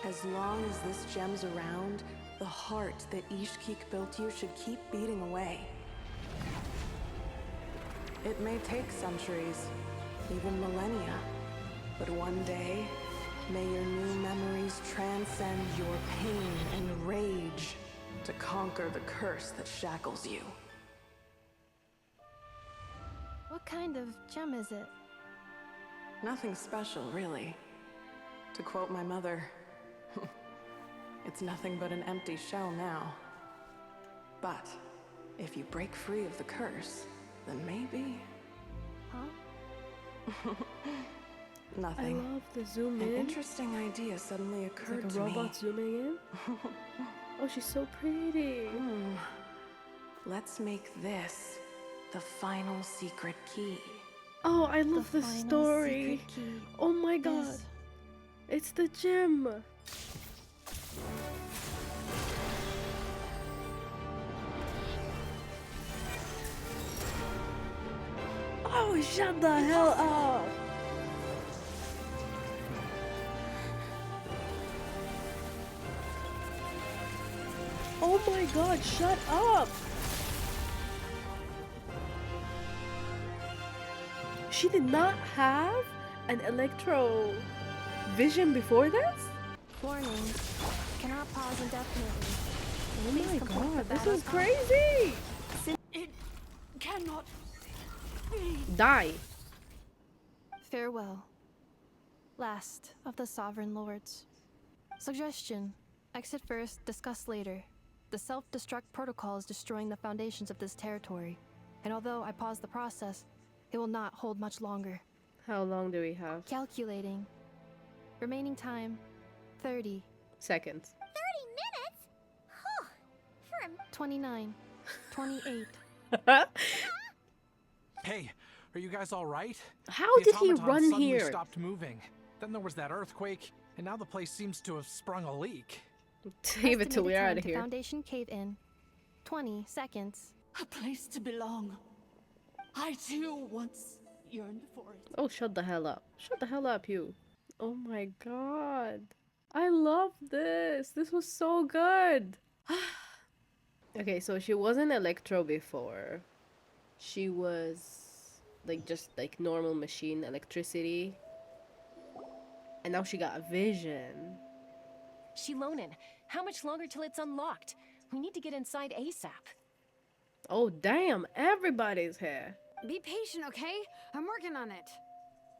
As long as this gem's around, the heart that Ishkik built you should keep beating away. It may take centuries, even millennia, but one day, may your new memories transcend your pain and rage to conquer the curse that shackles you. What kind of gem is it? Nothing special, really. To quote my mother, it's nothing but an empty shell now. But if you break free of the curse, then maybe... Huh? Nothing. I love the zoom in. An interesting idea suddenly occurred It's to like a robot me. zooming in. Oh, she's so pretty. Let's make this the final secret key. Oh, I love the final story. secret key Oh my god. is- It's the gem. Oh, shut the hell up. Oh my god, shut up. She did not have an electro vision before this? Warning. Cannot pause indefinitely. Oh Please my complete the god, this battle is call. crazy! It cannot be. Die. Farewell. Last of the Sovereign Lords. Suggestion. Exit first, discuss later. The self-destruct protocol is destroying the foundations of this territory. And although I paused the process, it will not hold much longer. How long do we have? Calculating. Remaining time, 30. Seconds. 30 minutes? Huh. For a 29. 28. Hey, are you guys all right? How The did he automaton run suddenly here? stopped moving. Then there was that earthquake, and now the place seems to have sprung a leak. Save it till Estimated we're time out of to here. Foundation cave in. 20 seconds. A place to belong. I too once yearned for it. Oh, shut the hell up. Shut the hell up, you. Oh my god. I love this. This was so good. Okay, so she wasn't Electro before. She was like just like normal machine electricity. And now she got a vision. Shilonin, how much longer till it's unlocked? We need to get inside ASAP. Oh damn, everybody's here. Be patient, okay? I'm working on it.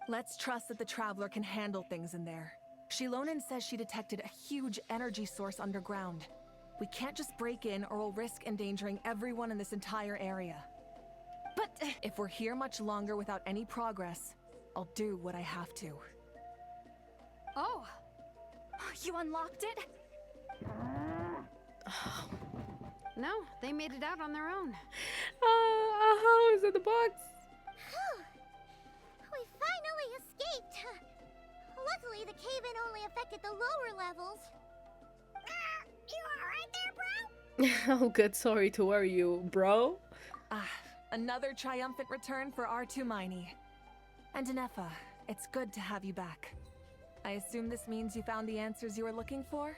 Let's trust that the Traveler can handle things in there. Shilonin says she detected a huge energy source underground. We can't just break in or we'll risk endangering everyone in this entire area. But if we're here much longer without any progress, I'll do what I have to. Oh! You unlocked it? No, they made it out on their own. How is in the box? We finally escaped. Luckily, the cave-in only affected the lower levels. You alright there, bro? Oh good, sorry to worry you, bro. Another triumphant return for R2 Miney. And Ineffa, it's good to have you back. I assume this means you found the answers you were looking for?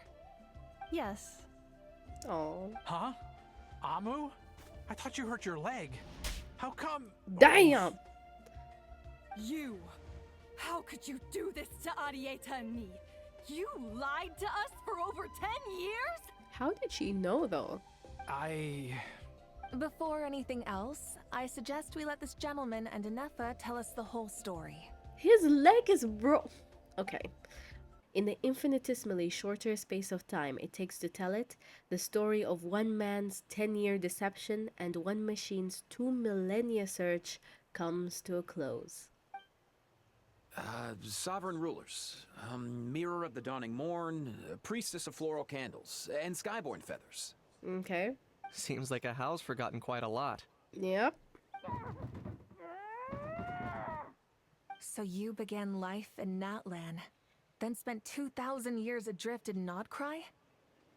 Yes. Oh. Huh? Amu? I thought you hurt your leg. How come? Damn! You! How could you do this to Arieta and me? You lied to us for over 10 years? How did she know though? Before anything else, I suggest we let this gentleman and Ineffa tell us the whole story. His leg is Okay. In the infinitesimally shorter space of time it takes to tell it, the story of one man's 10-year deception and one machine's 2 millennia search comes to a close. Sovereign rulers, mirror of the dawning morn, priestess of floral candles, and skyborn feathers. Okay. Seems like a house forgotten quite a lot. Yep. So you began life in Natlan, then spent 2,000 years adrift in Nod-Krai?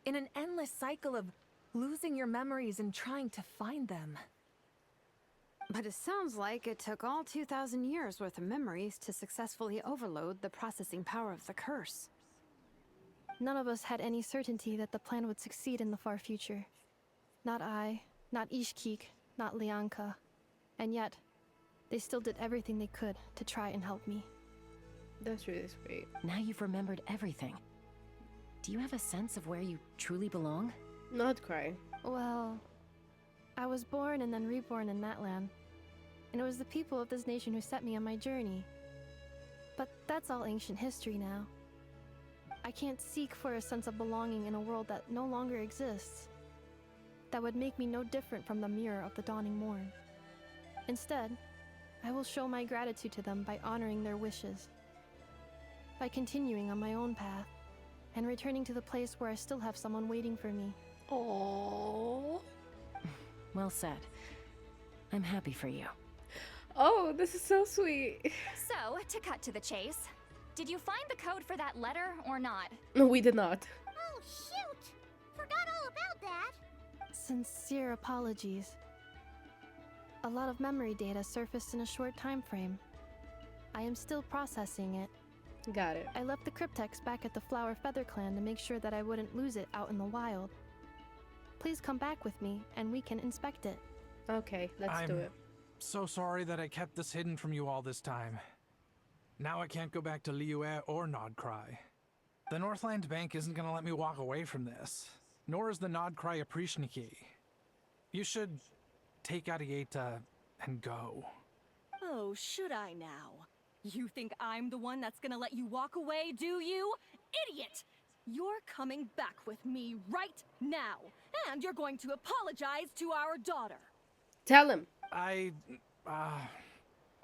In an endless cycle of losing your memories and trying to find them. But it sounds like it took all 2,000 years worth of memories to successfully overload the processing power of the curse. None of us had any certainty that the plan would succeed in the far future. Not I, not Ishkik, not Lianka. And yet, they still did everything they could to try and help me. That's really sweet. Now you've remembered everything. Do you have a sense of where you truly belong? Nod-Krai. Well, I was born and then reborn in that land. And it was the people of this nation who set me on my journey. But that's all ancient history now. I can't seek for a sense of belonging in a world that no longer exists. That would make me no different from the mirror of the dawning morn. Instead, I will show my gratitude to them by honoring their wishes. By continuing on my own path, and returning to the place where I still have someone waiting for me. Oh. Well said. I'm happy for you. Oh, this is so sweet. So, to cut to the chase, did you find the code for that letter or not? No, we did not. Oh, shoot! Forgot all about that. Sincere apologies. A lot of memory data surfaced in a short time frame. I am still processing it. Got it. I left the cryptex back at the Flower Feather Clan to make sure that I wouldn't lose it out in the wild. Please come back with me, and we can inspect it. Okay, let's do it. So sorry that I kept this hidden from you all this time. Now I can't go back to Liyue or Nod-Krai. The Northland Bank isn't gonna let me walk away from this, nor is the Nod-Krai Aprishniki. You should take Arieta and go. Oh, should I now? You think I'm the one that's gonna let you walk away, do you? Idiot! You're coming back with me right now, and you're going to apologize to our daughter. Tell him.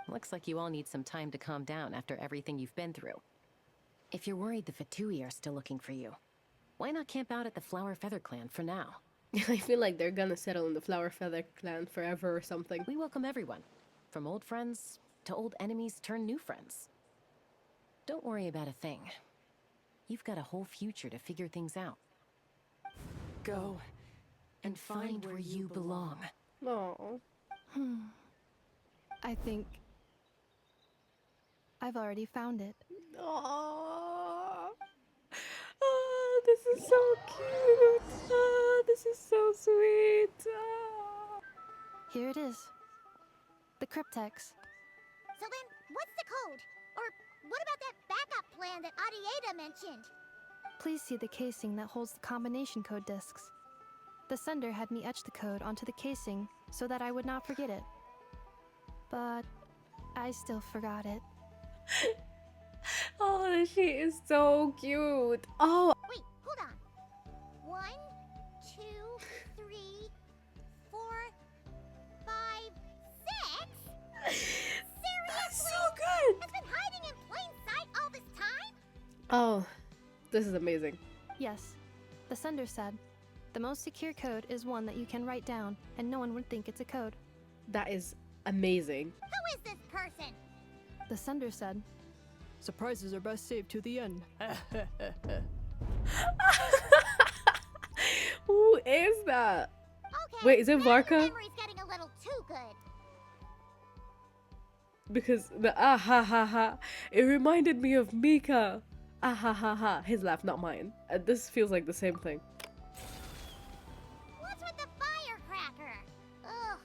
Looks like you all need some time to calm down after everything you've been through. If you're worried the Fatui are still looking for you, why not camp out at the Flower Feather Clan for now? I feel like they're gonna settle in the Flower Feather Clan forever or something. We welcome everyone, from old friends to old enemies turned new friends. Don't worry about a thing. You've got a whole future to figure things out. Go and find where you belong. Oh. I think I've already found it. Oh, this is so cute. Oh, this is so sweet. Oh. Here it is. The cryptex. So then, what's the code? Or what about that backup plan that Arieta mentioned? Please see the casing that holds the combination code discs. The sender had me etch the code onto the casing so that I would not forget it. But I still forgot it. Oh, she is so cute. Oh. Wait, hold on. 1, 2, 3, 4, 5, 6? Seriously? That's so good. It's been hiding in plain sight all this time? Oh, this is amazing. Yes, the sender said, the most secure code is one that you can write down, and no one would think it's a code. That is amazing. Who is this person? The sender said, surprises are best saved to the end. Who is that? Okay, wait, is it maybe Varka? the memory's getting a little too good. Because the ah ha ha ha, it reminded me of Mika. Ah ha ha ha, his laugh, not mine. This feels like the same thing. What's with the firecracker? Ugh.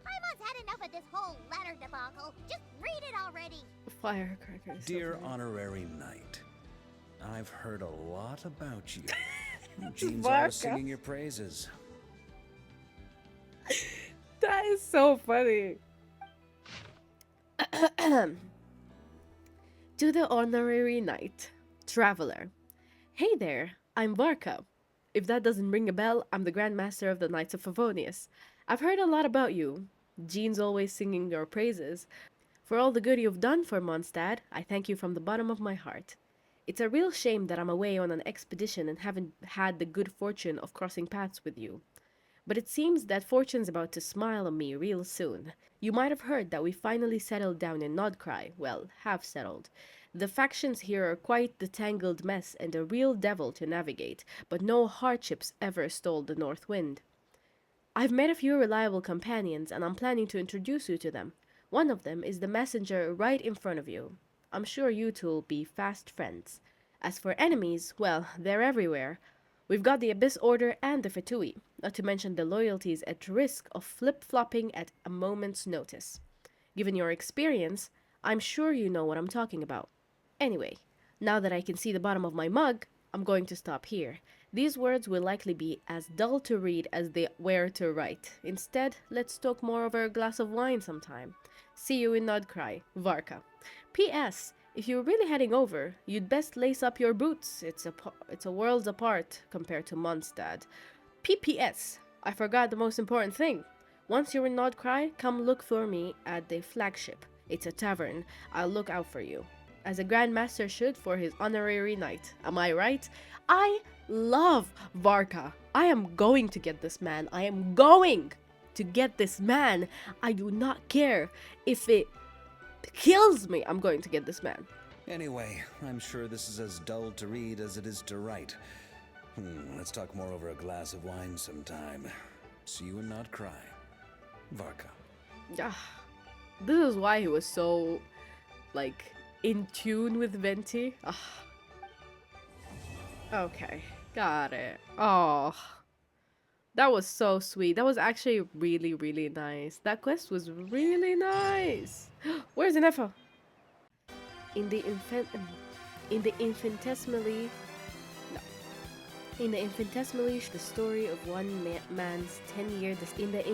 Paimon's had enough of this whole letter debacle. Just read it already. Firecracker. is so Dear funny. honorary knight, I've heard a lot about you. Jean's Varka. always singing your praises. That is so funny. To the honorary knight, traveler. Hey there, I'm Varka. If that doesn't ring a bell, I'm the Grand Master of the Knights of Favonius. I've heard a lot about you. Jean's always singing your praises. For all the good you've done for Mondstadt, I thank you from the bottom of my heart. It's a real shame that I'm away on an expedition and haven't had the good fortune of crossing paths with you. But it seems that fortune's about to smile on me real soon. You might have heard that we finally settled down in Nod-Krai. Well, have settled. The factions here are quite the tangled mess and a real devil to navigate, but no hardships ever stole the North Wind. I've met a few reliable companions, and I'm planning to introduce you to them. One of them is the messenger right in front of you. I'm sure you two will be fast friends. As for enemies, well, they're everywhere. We've got the Abyss Order and the Fetui, not to mention the loyalties at risk of flip-flopping at a moment's notice. Given your experience, I'm sure you know what I'm talking about. Anyway, now that I can see the bottom of my mug, I'm going to stop here. These words will likely be as dull to read as they were to write. Instead, let's talk more over a glass of wine sometime. See you in Nod-Krai, Varka. P.S. If you're really heading over, you'd best lace up your boots. It's a worlds apart compared to Mondstadt. P.P.S. I forgot the most important thing. Once you're in Nod-Krai, come look for me at the flagship. It's a tavern. I'll look out for you. As a Grand Master should for his honorary knight. Am I right? I love Varka. I am going to get this man. I am going to get this man. I do not care if it kills me. I'm going to get this man. Anyway, I'm sure this is as dull to read as it is to write. Let's talk more over a glass of wine sometime. See you in Nod-Krai. Varka. This is why he was so, like, in tune with Venti. Okay, got it. Oh, that was so sweet. That was actually really, really nice. That quest was really nice. Where's Ineffa? In the infinitesimally, the story of one man's 10-year. In the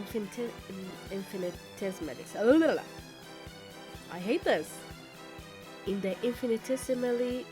infinitesimally. I hate this. In the infinitesimally.